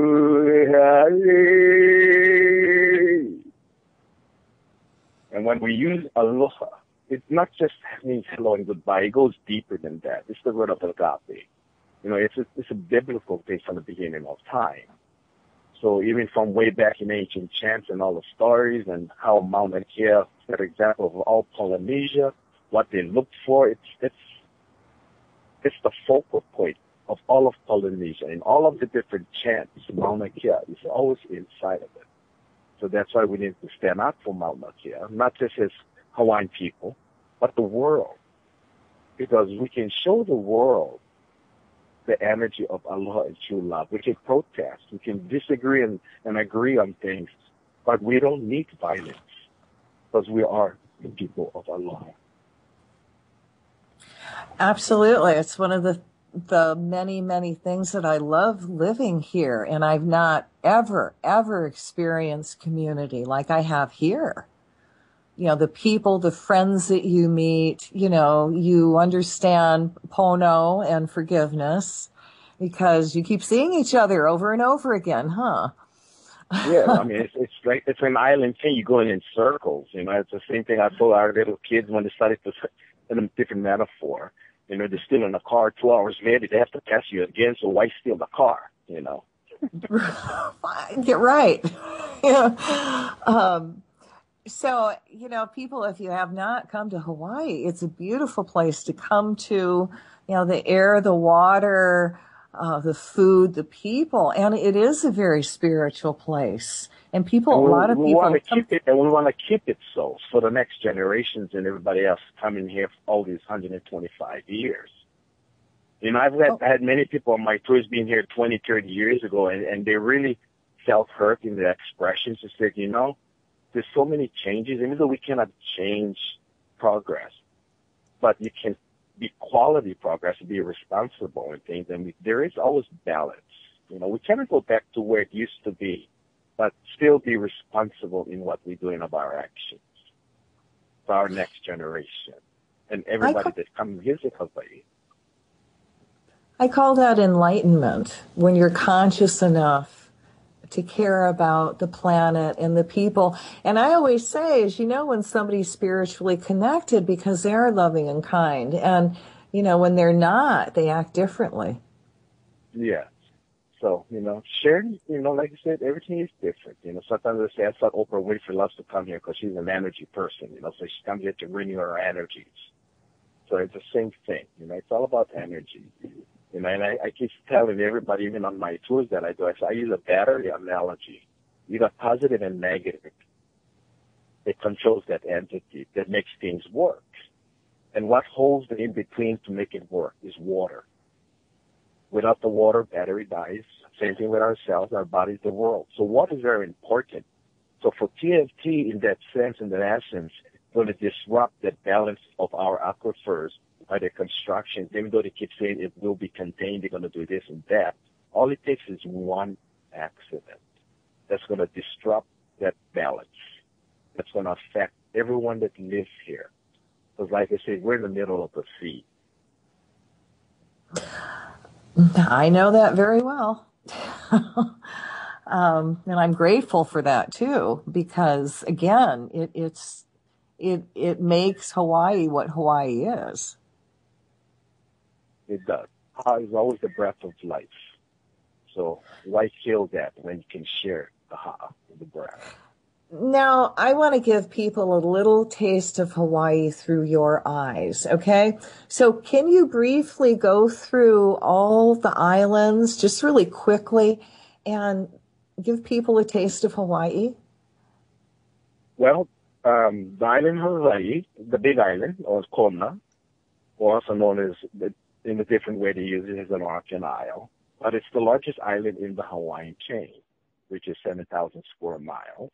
And when we use aloha, it's not just means hello and goodbye. It goes deeper than that. It's the word of agape. You know, it's a biblical thing from the beginning of time. So even from way back in ancient chants and all the stories and how Mauna Kea, for example, of all Polynesia, what they looked for, it's the focal point of all of Polynesia. In all of the different chants, Mauna Kea is always inside of it. So that's why we need to stand up for Mauna Kea, not just as Hawaiian people, but the world. Because we can show the world the energy of aloha and true love. We can protest. We can disagree and agree on things, but we don't need violence because we are the people of aloha. Absolutely. It's one of the many, many things that I love living here. And I've not ever experienced community like I have here. You know, the people, the friends that you meet, you know, you understand pono and forgiveness because you keep seeing each other over and over again, huh? Yeah, I mean, it's like, it's an island thing. You go in circles, you know, it's the same thing I told our little kids when they started to, in a different metaphor. You know, they're still in the car 2 hours later. They have to pass you again, so why steal the car, you know? Get right. Yeah. So, you know, people, if you have not come to Hawaii, it's a beautiful place to come to, you know, the air, the water, the food, the people. And it is a very spiritual place. And people, a lot of people. We want to keep it so for the next generations and everybody else coming here for all these 125 years. You know, I've had many people on my tours being here 20, 30 years ago, and they really felt hurt in the expressions. They said, you know, there's so many changes, even though we cannot change progress, but you can be quality progress, be responsible and things, and there is always balance. We cannot go back to where it used to be, but still be responsible in what we do in our actions for our next generation and everybody that comes visit Hawaii. I call that enlightenment, when you're conscious enough to care about the planet and the people. And I always say, as you know, when somebody's spiritually connected, because they are loving and kind. And, when they're not, they act differently. Yeah. So, sharing, like I said, everything is different. Sometimes I say, I thought Oprah Winfrey loves to come here because she's an energy person, so she comes here to renew her energies. So it's the same thing, it's all about energy. And I keep telling everybody, even on my tours that I do, I use a battery analogy. You got positive and negative. It controls that entity that makes things work. And what holds the in-between to make it work is water. Without the water, battery dies. Same thing with ourselves, our body is the world. So water is very important. So for TMT, in that sense, in that essence, going to disrupt that balance of our aquifers by their construction, even though they keep saying it will be contained, they're going to do this and that. All it takes is one accident that's going to disrupt that balance. That's going to affect everyone that lives here. Because like I said, we're in the middle of the sea. I know that very well. And I'm grateful for that too, because again, it makes Hawaii what Hawaii is. It does. Ha is always the breath of life. So why kill that when you can share the ha, the breath? Now, I want to give people a little taste of Hawaii through your eyes, okay? So can you briefly go through all the islands just really quickly and give people a taste of Hawaii? Well, the island of Hawaii, the Big Island, or Kona, or also known as, in a different way they use it, as an Archean Isle, but it's the largest island in the Hawaiian chain, which is 7,000 square miles.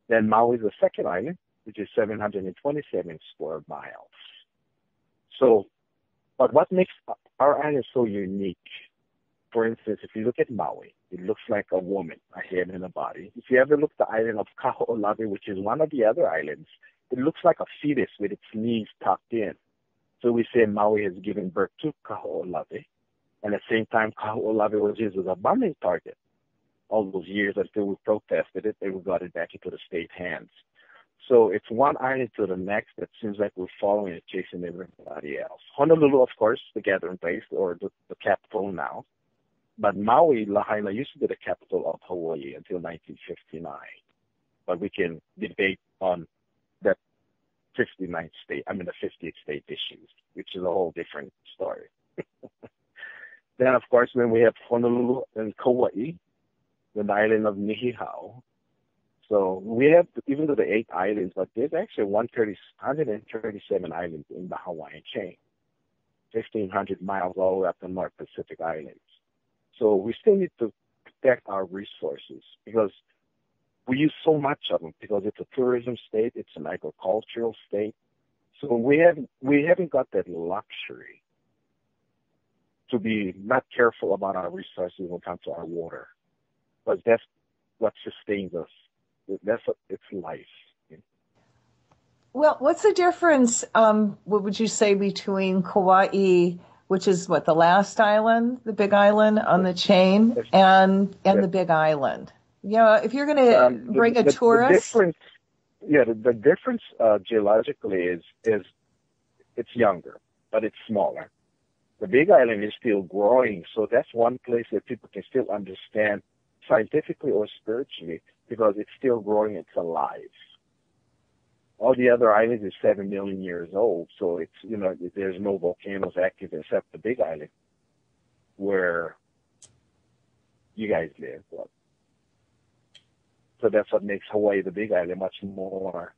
Then Maui is the second island, which is 727 square miles. So, but what makes our island so unique? For instance, if you look at Maui, it looks like a woman, a head and a body. If you ever look at the island of Kaho'olawe, which is one of the other islands, it looks like a fetus with its knees tucked in. So we say Maui has given birth to Kaho'olawe. And at the same time, Kaho'olawe was used as a bombing target. All those years until we protested it, they got it back into the state hands. So it's one island to the next that seems like we're following and chasing everybody else. Honolulu, of course, the gathering place, or the capital now. But Maui, Lahaina, used to be the capital of Hawaii until 1959. But we can debate on that 59th state, the 50th state issues, which is a whole different story. Then, of course, when we have Honolulu and Kauai, the island of Niihau. So we have, even though the 8 islands, but there's actually 137 islands in the Hawaiian chain, 1,500 miles all the way up the North Pacific Islands. So we still need to protect our resources because we use so much of them because it's a tourism state, it's an agricultural state. So we haven't got that luxury to be not careful about our resources when it comes to our water. But that's what sustains us. It's life. Well, what's the difference, what would you say, between Kauai, which is the last island, the big island on the chain, and the Big Island? If you're going to bring a tourist. The difference geologically is it's younger, but it's smaller. The Big Island is still growing, so that's one place that people can still understand scientifically or spiritually, because it's still growing, it's alive. All the other islands is 7 million years old, so it's, there's no volcanoes active except the Big Island, where you guys live. So that's what makes Hawaii, the Big Island, much more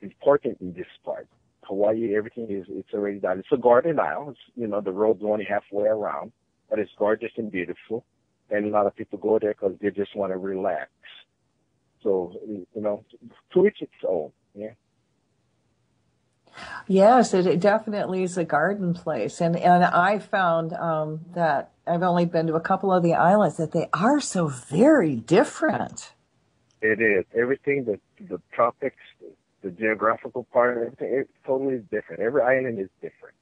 important in this part. Hawaii, everything it's already done. It's a garden isle. It's, the road's only halfway around, but it's gorgeous and beautiful. And a lot of people go there because they just want to relax. So, to each its own, yeah. Yes, it definitely is a garden place. And I found that I've only been to a couple of the islands that they are so very different. It is. Everything, the tropics, the geographical part, everything, it's totally different. Every island is different.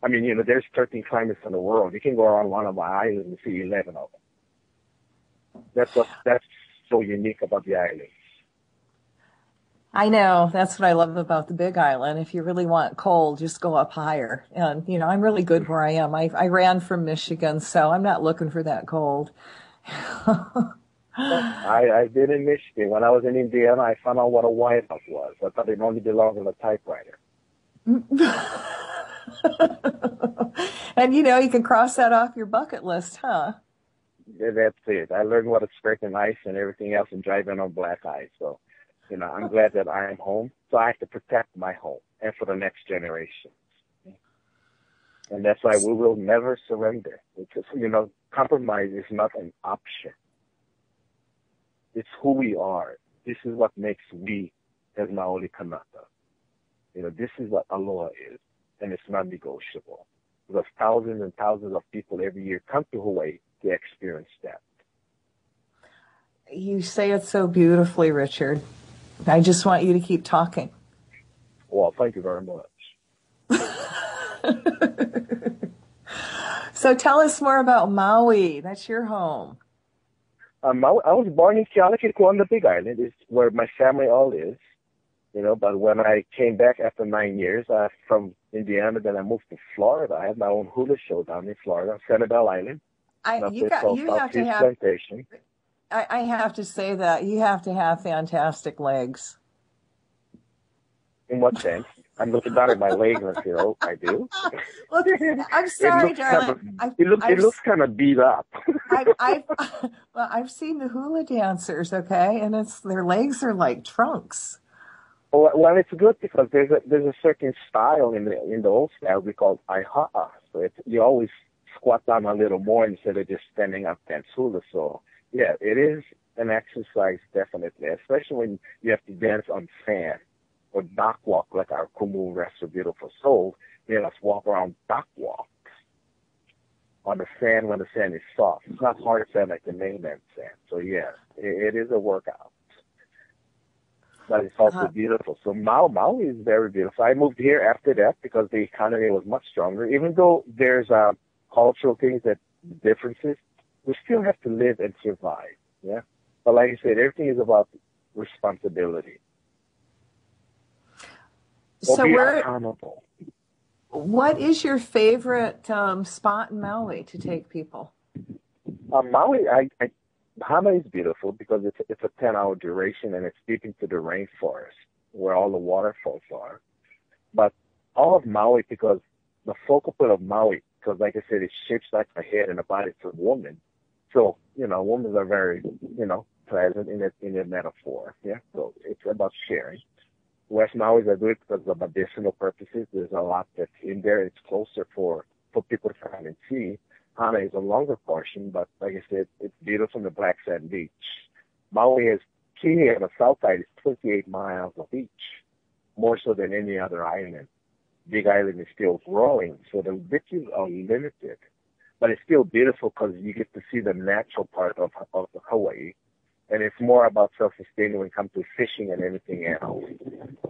I mean, there's 13 climates in the world. You can go around one of my islands and see 11 of them. That's so unique about the islands. I know. That's what I love about the Big Island. If you really want cold, just go up higher. And, I'm really good where I am. I ran from Michigan, so I'm not looking for that cold. I did in Michigan. When I was in Indiana, I found out what a White House was. I thought it only belonged on a typewriter. And, you can cross that off your bucket list, huh? Yeah, that's it. I learned what it's breaking ice and everything else and driving on black ice. So, I'm glad that I am home. So I have to protect my home and for the next generation. And that's why we will never surrender. Because, compromise is not an option. It's who we are. This is what makes we as Maoli Kanata. This is what Aloha is, and it's not negotiable. Because thousands and thousands of people every year come to Hawaii to experience that. You say it so beautifully, Richard. I just want you to keep talking. Well, thank you very much. So tell us more about Maui. That's your home. I was born in Kealakekua on the Big Island. It's where my family all is. But when I came back after 9 years from Indiana, then I moved to Florida. I had my own hula show down in Florida, Sanibel Island. You have to have. Plantation. I have to say that you have to have fantastic legs. In what sense? I'm looking down at my legs and I say, "Oh, I do." Look, I'm sorry, darling. It looks kind of beat up. I've seen the hula dancers, okay, and their legs are like trunks. Well, it's good because there's a certain style in the old style we call aiha'a. So you always squat down a little more instead of just standing up dance hula. So yeah, it is an exercise definitely, especially when you have to dance on sand or dock walk like our Kumu Rest for Beautiful Soul. Let us walk around dock walks on the sand when the sand is soft. It's not hard sand like the mainland sand. So yeah, it is a workout. But it's also beautiful. So Maui is very beautiful. I moved here after that because the economy was much stronger. Even though there's cultural things differences, we still have to live and survive. Yeah. But like I said, everything is about responsibility. So be accountable. What is your favorite spot in Maui to take people? Maui, Hana is beautiful because it's a 10-hour duration and it's deep into the rainforest where all the waterfalls are. But all of Maui, because the focal point of Maui, because like I said, it's shaped like a head and a body for a woman. So, women are very, present in their metaphor. Yeah. So it's about sharing. West Maui, I do it because of medicinal purposes. There's a lot that's in there. It's closer for people to come and see. Hana is a longer portion, but like I said, it's beautiful on the Black Sand Beach. Maui is Kea on the south side is 28 miles of beach, more so than any other island. Big Island is still growing, so the beaches are limited. But it's still beautiful because you get to see the natural part of Hawaii. And it's more about self-sustaining when it comes to fishing and anything else.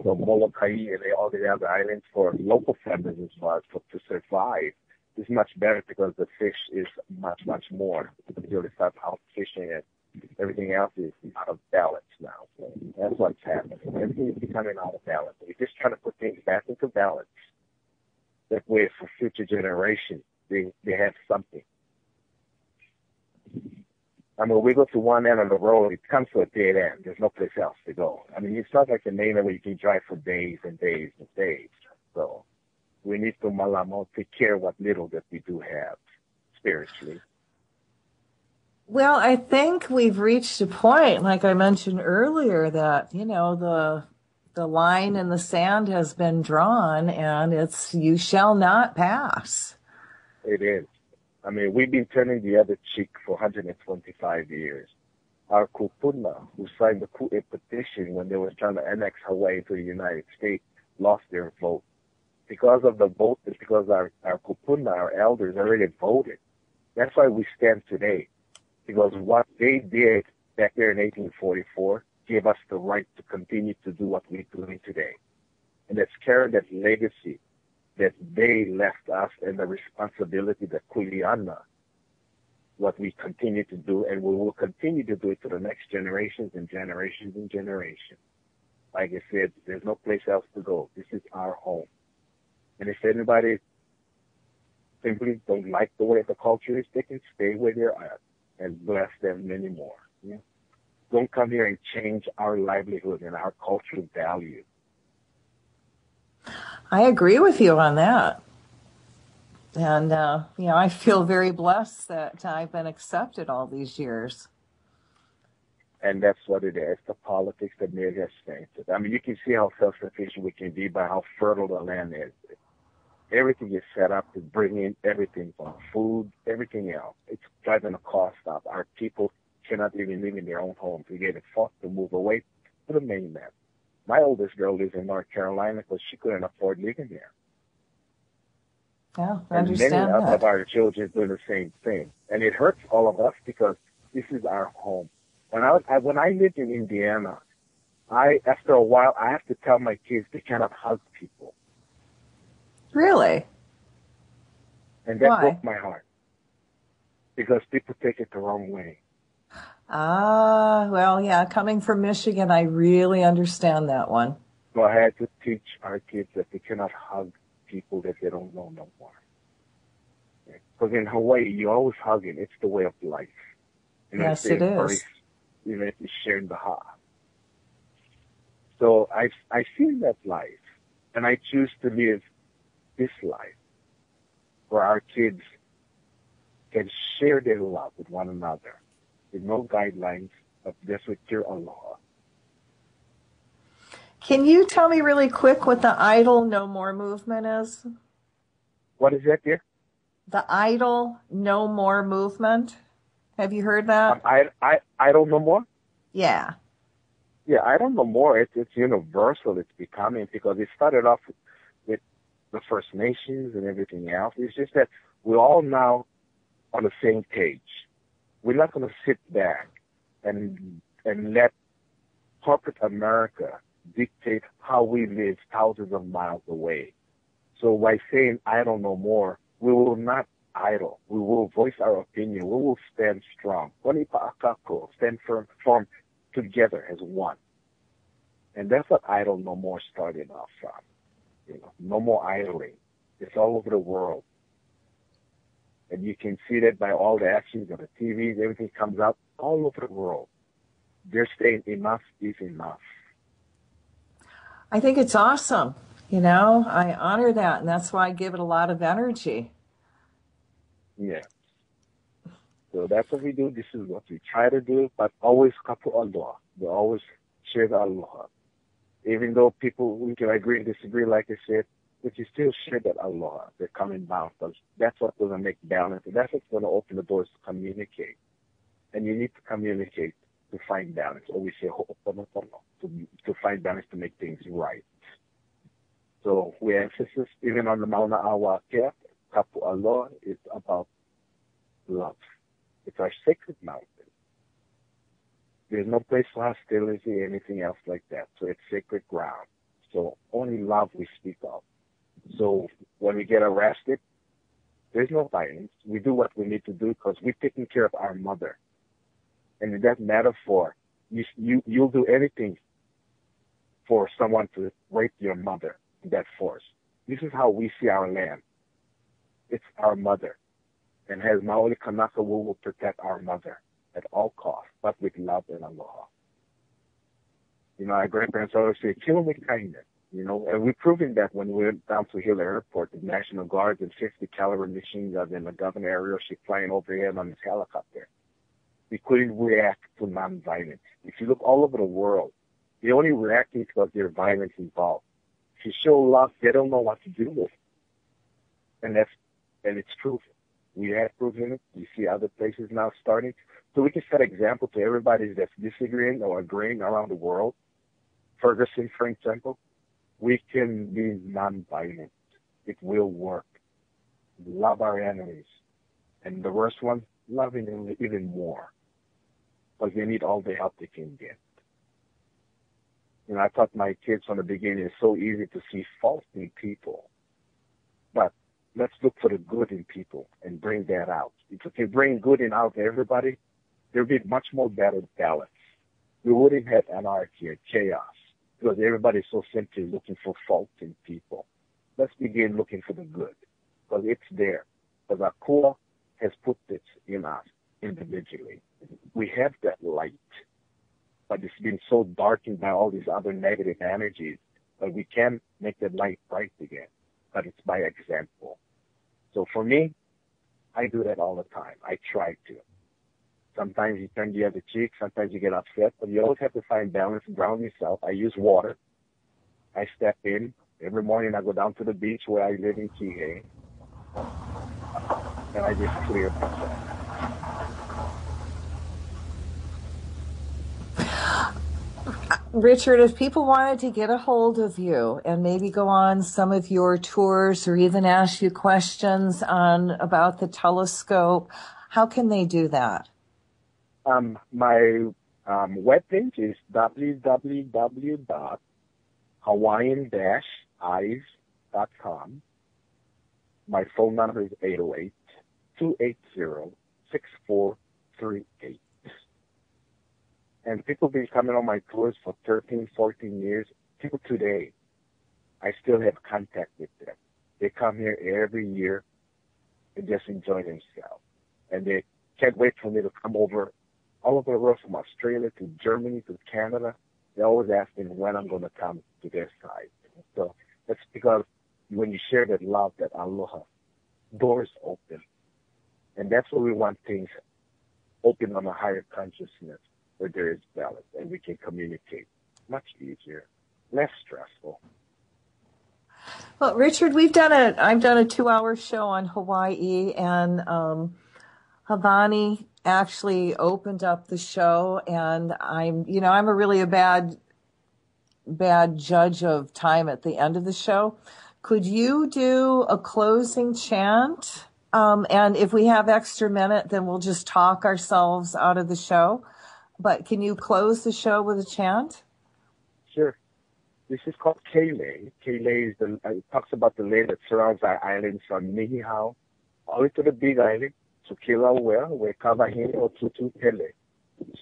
So Molokai and all the other islands for local families as well to survive is much better because the fish is much, much more until they start out fishing and everything else is out of balance now. So that's what's happening. Everything is becoming out of balance. We're just trying to put things back into balance. That way for future generations, they have something. I mean, we go to one end of the road, it comes to a dead end. There's no place else to go. I mean, it's not like the mainland where you can drive for days and days and days. So we need to malamo take care of what little that we do have spiritually. Well, I think we've reached a point, like I mentioned earlier, that, the line in the sand has been drawn and it's you shall not pass. It is. I mean, we've been turning the other cheek for 125 years. Our kupuna, who signed the petition when they were trying to annex Hawaii to the United States, lost their vote because of the vote, it's because our kupuna, our elders, already voted. That's why we stand today, because what they did back there in 1844 gave us the right to continue to do what we're doing today. And let's carry that legacy that they left us and the responsibility that kuleana, what we continue to do, and we will continue to do it to the next generations and generations and generations. Like I said, there's no place else to go. This is our home. And if anybody simply don't like the way the culture is, they can stay where they're at and bless them many more. Yeah? Don't come here and change our livelihood and our cultural value. I agree with you on that. And, I feel very blessed that I've been accepted all these years. And that's what it is, the politics that made us fainted. I mean, you can see how self-sufficient we can be by how fertile the land is. Everything is set up to bring in everything from food, everything else. It's driving the cost up. Our people cannot even live in their own homes. We get forced to move away to the mainland. My oldest girl lives in North Carolina because she couldn't afford living there. Yeah, I understand and many that. of our children doing the same thing. And it hurts all of us because this is our home. When I lived in Indiana, after a while, I have to tell my kids they cannot hug people. Really? And that Why? broke my heart. Because people take it the wrong way. Well, yeah, coming from Michigan, I really understand that one. So I had to teach our kids that they cannot hug people that they don't know no more. Because in Hawaii, you're always hugging. It's the way of life. Yes, it is. Even if it's sharing the ha. So I've seen that life, and I choose to live this life where our kids can share their love with one another with no guidelines, but just with pure aloha. Can you tell me really quick what the Idle No More movement is? What is that, dear? The Idle No More movement. Have you heard that? I don't know more? Yeah. Yeah, I don't know more. It's universal. It's becoming, because it started off with the First Nations and everything else. It's just that we're all now on the same page. We're not going to sit back and let corporate America dictate how we live thousands of miles away. So by saying I don't know more, we will not idle. We will voice our opinion. We will stand strong. Stand firm together as one. And that's what Idle No More started off from. No more idling. It's all over the world. And you can see that by all the actions on the TV, everything comes out all over the world. They're saying enough is enough. I think it's awesome. I honor that, and that's why I give it a lot of energy. Yeah. So that's what we do. This is what we try to do, but always kapu aloha. We always share the aloha. Even though we can agree and disagree, like I said, but you still share that aloha, the common bound, because that's what's going to make balance. And that's what's going to open the doors to communicate. And you need to communicate to find balance. Or we say ho'oponopono, to find balance to make things right. So we emphasis, even on the Mauna Kea, kapu aloha is about love. It's our sacred mountain. There's no place for hostility or anything else like that. So it's sacred ground. So only love we speak of. So when we get arrested, there's no violence. We do what we need to do because we're taking care of our mother. And in that metaphor, you'll do anything for someone to rape your mother in that force. This is how we see our land. It's our mother. And as Maoli Kanaka, we will protect our mother at all costs, but with love and aloha. Our grandparents always say, kill with kindness. And we've proven that when we went down to Hill Airport, the National Guards and 50 caliber machine guns and the governor Ariyoshi flying overhead on his helicopter. We couldn't react to nonviolence. If you look all over the world, they only react because there's violence involved. If you show love, they don't know what to do with it. And it's proven. We have proven it. We see other places now starting. So we can set example to everybody that's disagreeing or agreeing around the world. Ferguson, for example, we can be nonviolent. it will work. Love our enemies. And the worst one, loving them even more. Because they need all the help they can get. You know, I taught my kids from the beginning, it's so easy to see fault in people. But let's look for the good in people and bring that out. If we can bring good in out to everybody, there'll be much more better balance. We wouldn't have anarchy or chaos because everybody's so simply looking for fault in people. Let's begin looking for the good because it's there. Because our core has put this in us individually. We have that light, but it's been so darkened by all these other negative energies that we can make that light bright again. But it's by example. So for me, I do that all the time. I try to. Sometimes you turn the other cheek, sometimes you get upset, but you always have to find balance and ground yourself. I use water. I step in. Every morning I go down to the beach where I live in Kihei, and I just clear myself. Richard, if people wanted to get a hold of you and maybe go on some of your tours or even ask you questions about the telescope, how can they do that? My webpage is www.hawaiian-eyes.com. My phone number is 808-280-6438. And people have been coming on my tours for 13, 14 years. Till today, I still have contact with them. They come here every year and just enjoy themselves. And they can't wait for me to come over all over the world, from Australia to Germany to Canada. They always ask me when I'm going to come to their side. So that's because when you share that love, that aloha, doors open. And that's where we want things open on a higher consciousness, where there is balance and we can communicate much easier, less stressful. Well, Richard, I've done a 2-hour show on Hawaii, and Havani actually opened up the show, and I'm a bad judge of time at the end of the show. Could you do a closing chant? And if we have extra minute, then we'll just talk ourselves out of the show. But can you close the show with a chant? Sure. This is called Kele. Kele is it talks about the lake that surrounds our islands from Nihihau all the way to the Big Island, to Kilauea, where Kawahine or Tutu Pele.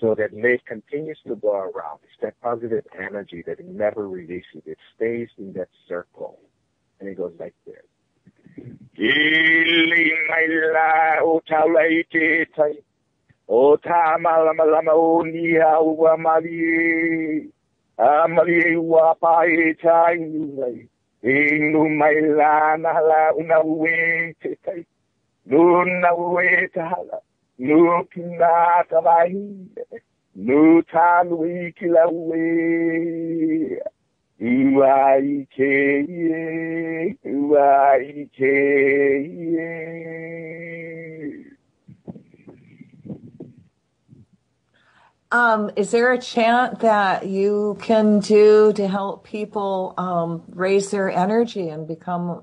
So that lake continues to go around. It's that positive energy that it never releases. It stays in that circle. And it goes like this. O ta malama o ni wa mali amali wa pai tai ni inu mai la na la una we tai no na we ta no kina ta vai no ta lui kila we uai ke Is there a chant that you can do to help people raise their energy and become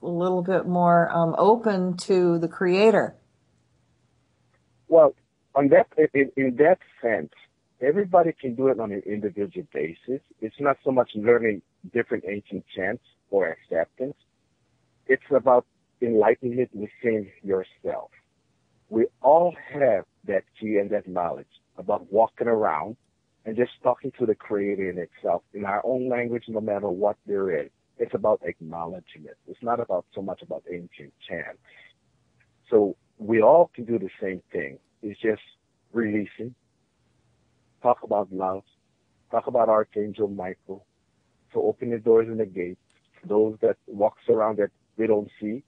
a little bit more open to the Creator? Well, in that sense, everybody can do it on an individual basis. It's not so much learning different ancient chants or acceptance. It's about enlightenment within yourself. We all have that key and that knowledge about walking around and just talking to the Creator in itself in our own language, no matter what there is. It's about acknowledging it. It's not about so much about ancient chants. So we all can do the same thing. It's just releasing, talk about love, talk about Archangel Michael, to open the doors and the gates, those that walks around that we don't see,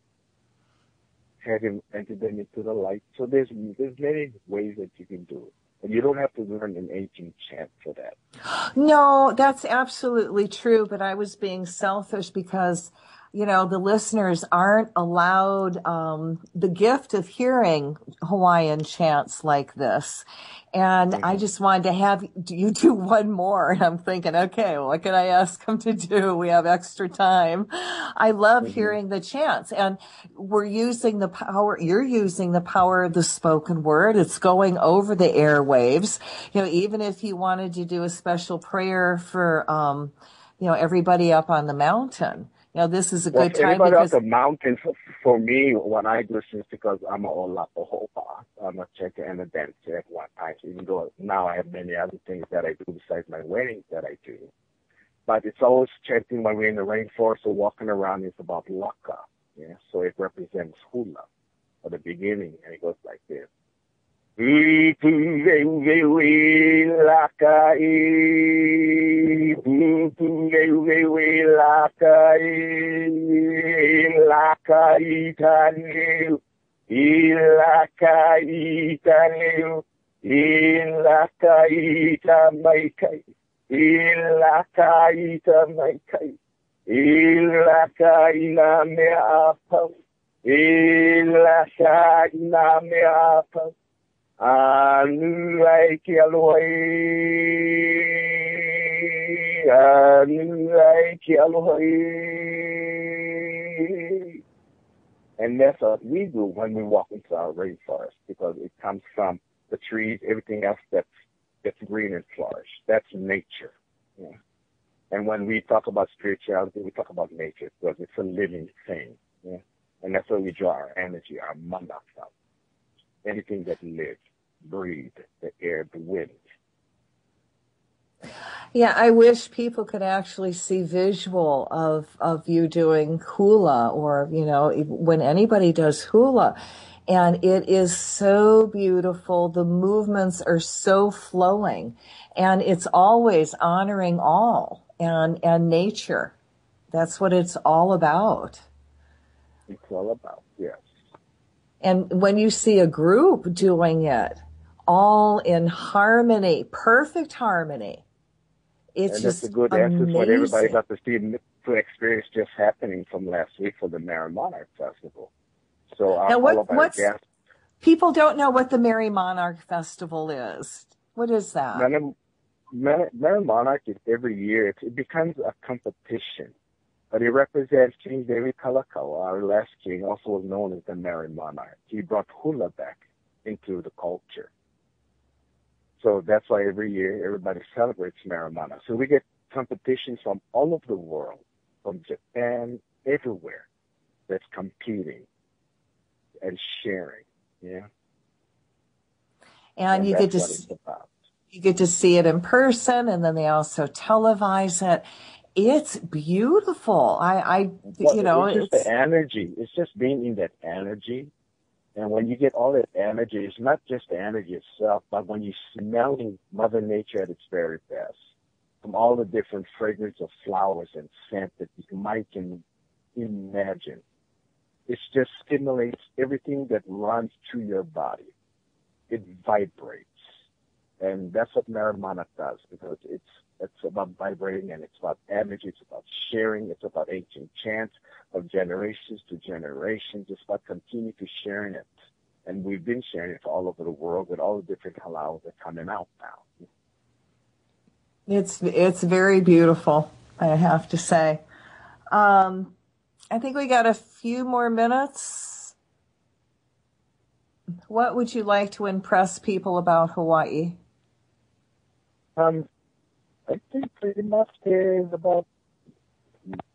have him enter them into the light. So there's many ways that you can do it. And you don't have to learn an ancient chant for that. No, that's absolutely true. But I was being selfish because, the listeners aren't allowed the gift of hearing Hawaiian chants like this. And I just wanted to have you do one more. And I'm thinking, okay, what can I ask them to do? We have extra time. I love hearing the chants. And you're using the power of the spoken word. It's going over the airwaves. Even if you wanted to do a special prayer for, everybody up on the mountain. This is a good time. Everybody up the mountain, for me, when I do this, because I'm a Olapahopa. I'm a chanter and a dancer at one time, even though now I have many other things that I do besides my weddings that I do. But it's always chanting when we're in the rainforest or walking around. It's about laka. Yeah? So it represents hula at the beginning, and it goes like this. Maunea Kea Aloha, Maunea Kea Aloha. And that's what we do when we walk into our rainforest, because it comes from the trees, everything else that's green and flourish. That's nature. Yeah. And when we talk about spirituality, we talk about nature because it's a living thing. Yeah. And that's where we draw our energy, our mana from. Anything that lives, breathe, the air, the wind. Yeah, I wish people could actually see visual of you doing hula, or, when anybody does hula. And it is so beautiful. The movements are so flowing, and it's always honoring all and nature. That's what it's all about. It's all about, yes. And when you see a group doing it, all in harmony, perfect harmony, it's just that's a good amazing. answer what everybody got to see, to experience just happening from last week for the Merry Monarch Festival. So now people don't know what the Merry Monarch Festival is. What is that? Merry Monarch is every year. It becomes a competition. But it represents King David Kalakaua, our last king, also was known as the Merry Monarch. He brought hula back into the culture. So that's why every year everybody celebrates Merry Monarch. So we get competitions from all over the world, from Japan, everywhere, that's competing and sharing. Yeah. And you get to see it in person, and then they also televise it. It's beautiful. It's just the energy. It's just being in that energy. And when you get all that energy, it's not just the energy itself, but when you're smelling Mother Nature at its very best, from all the different fragrance of flowers and scent that you might can imagine. It just stimulates everything that runs through your body. It vibrates. And that's what Merry Monarch does, because it's about vibrating, and it's about energy, it's about sharing, it's about ancient chants of generations to generations. It's about continue to sharing it. And we've been sharing it all over the world with all the different halals that are coming out now. It's very beautiful, I have to say. I think we got a few more minutes. What would you like to impress people about Hawaii? I think pretty much there's about,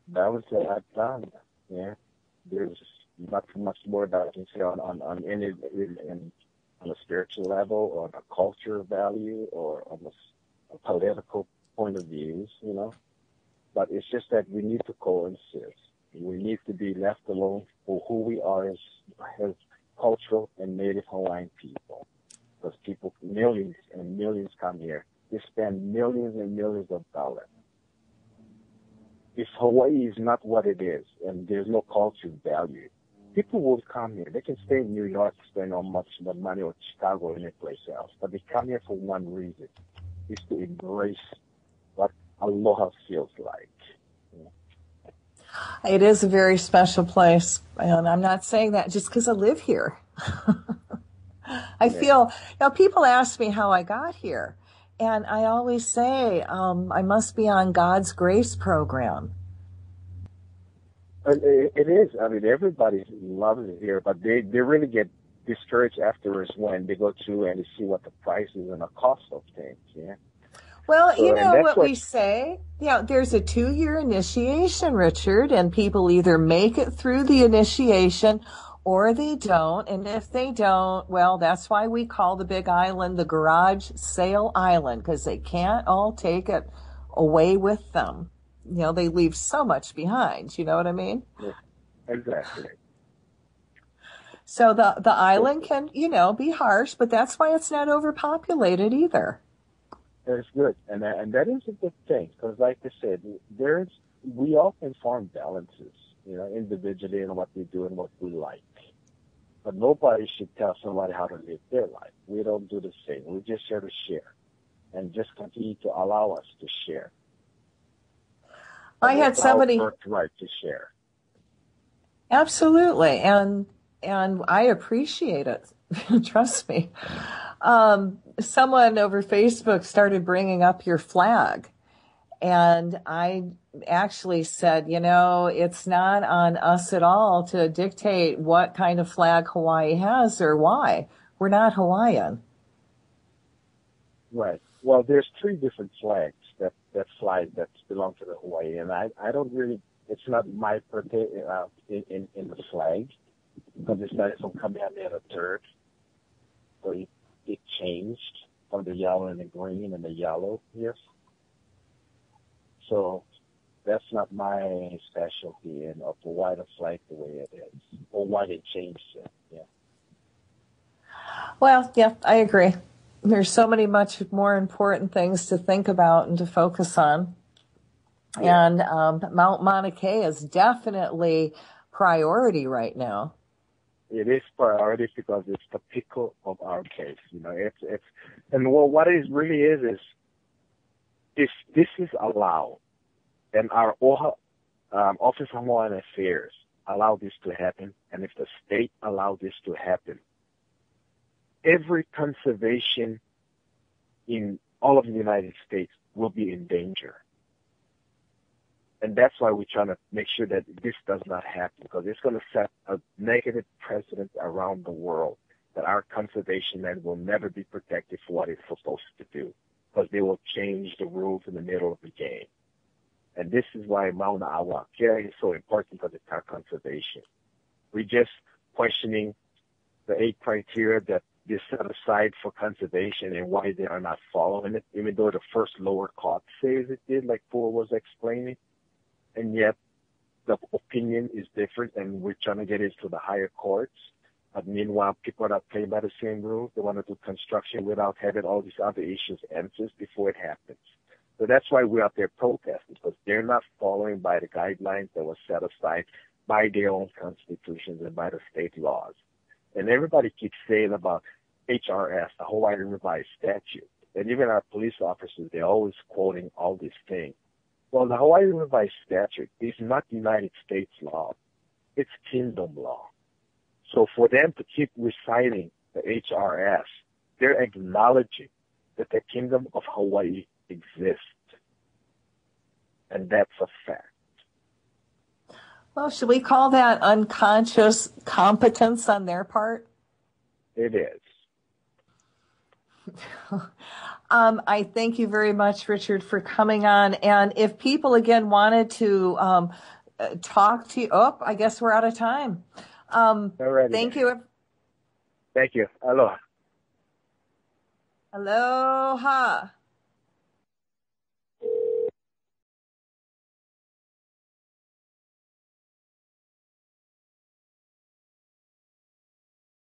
that was what I've done. Yeah. There's not too much more that I can say on a spiritual level, or on a cultural value, or on a political point of views, But it's just that we need to coexist. We need to be left alone for who we are as cultural and native Hawaiian people. Because people, millions and millions come here. They spend millions and millions of dollars. If Hawaii is not what it is, and there's no cultural value, people will come here. They can stay in New York, spend how much money, or Chicago, or any place else. But they come here for one reason, is to embrace what aloha feels like. It is a very special place, and I'm not saying that just because I live here. I feel, people ask me how I got here, and I always say I must be on God's grace program. It is. I mean, everybody loves it here, but they really get discouraged afterwards when they go through and they see what the prices and the cost of things. Yeah. Well, So, you know and that's what we say? Yeah, there's a 2-year initiation, Richard, and people either make it through the initiation or they don't. And if they don't, well, that's why we call the Big Island the Garage Sale Island, because they can't all take it away with them. They leave so much behind. You know what I mean? Yeah, exactly. So the island can, be harsh, but that's why it's not overpopulated either. That's good, and that is a good thing, because like I said, we often form balances, individually in what we do and what we like. But nobody should tell somebody how to live their life. We don't do the same. We're just here to share, and just continue to allow us to share. I had somebody our birthright to share. Absolutely, and I appreciate it. Trust me. Someone over Facebook started bringing up your flag, and I actually said, it's not on us at all to dictate what kind of flag Hawaii has or why. We're not Hawaiian. Right. Well, there's 3 different flags that fly that belong to the Hawaii, and I don't really. It's not my birthday in the flag, because it's not from Kamehameha III. So it changed from the yellow and the green and the yellow here. So that's not my specialty of why the flag the way it is, or why they changed it. Yeah. Well, yeah, I agree. There's so many much more important things to think about and to focus on. Yeah. And Mauna Kea is definitely priority right now. It is priority because it's the pickle of our case. It's and what it really is if this is allowed, and our Office of Hawaiian Affairs allow this to happen, and if the state allow this to happen, every conservation in all of the United States will be in danger. And that's why we're trying to make sure that this does not happen, because it's going to set a negative precedent around the world that our conservation land will never be protected for what it's supposed to do, because they will change the rules in the middle of the game. And this is why Mauna Kea is so important, because it's our conservation. We're just questioning the 8 criteria that they set aside for conservation and why they are not following it, even though the first lower court says it did, like Pua was explaining. And yet the opinion is different, and we're trying to get it to the higher courts. But meanwhile, people are not playing by the same rules. They want to do construction without having all these other issues answered before it happens. So that's why we're out there protesting, because they're not following by the guidelines that were set aside by their own constitutions and by the state laws. And everybody keeps saying about HRS, the Hawaii Revised Statute. And even our police officers, they're always quoting all these things. Well, the Hawaii Revised Statute is not United States law. It's kingdom law. So for them to keep reciting the HRS, they're acknowledging that the kingdom of Hawaii exists. And that's a fact. Well, should we call that unconscious competence on their part? It is. I thank you very much, Richard, for coming on. And if people, again, wanted to talk to you, I guess we're out of time. Thank you. Thank you. Aloha. Aloha.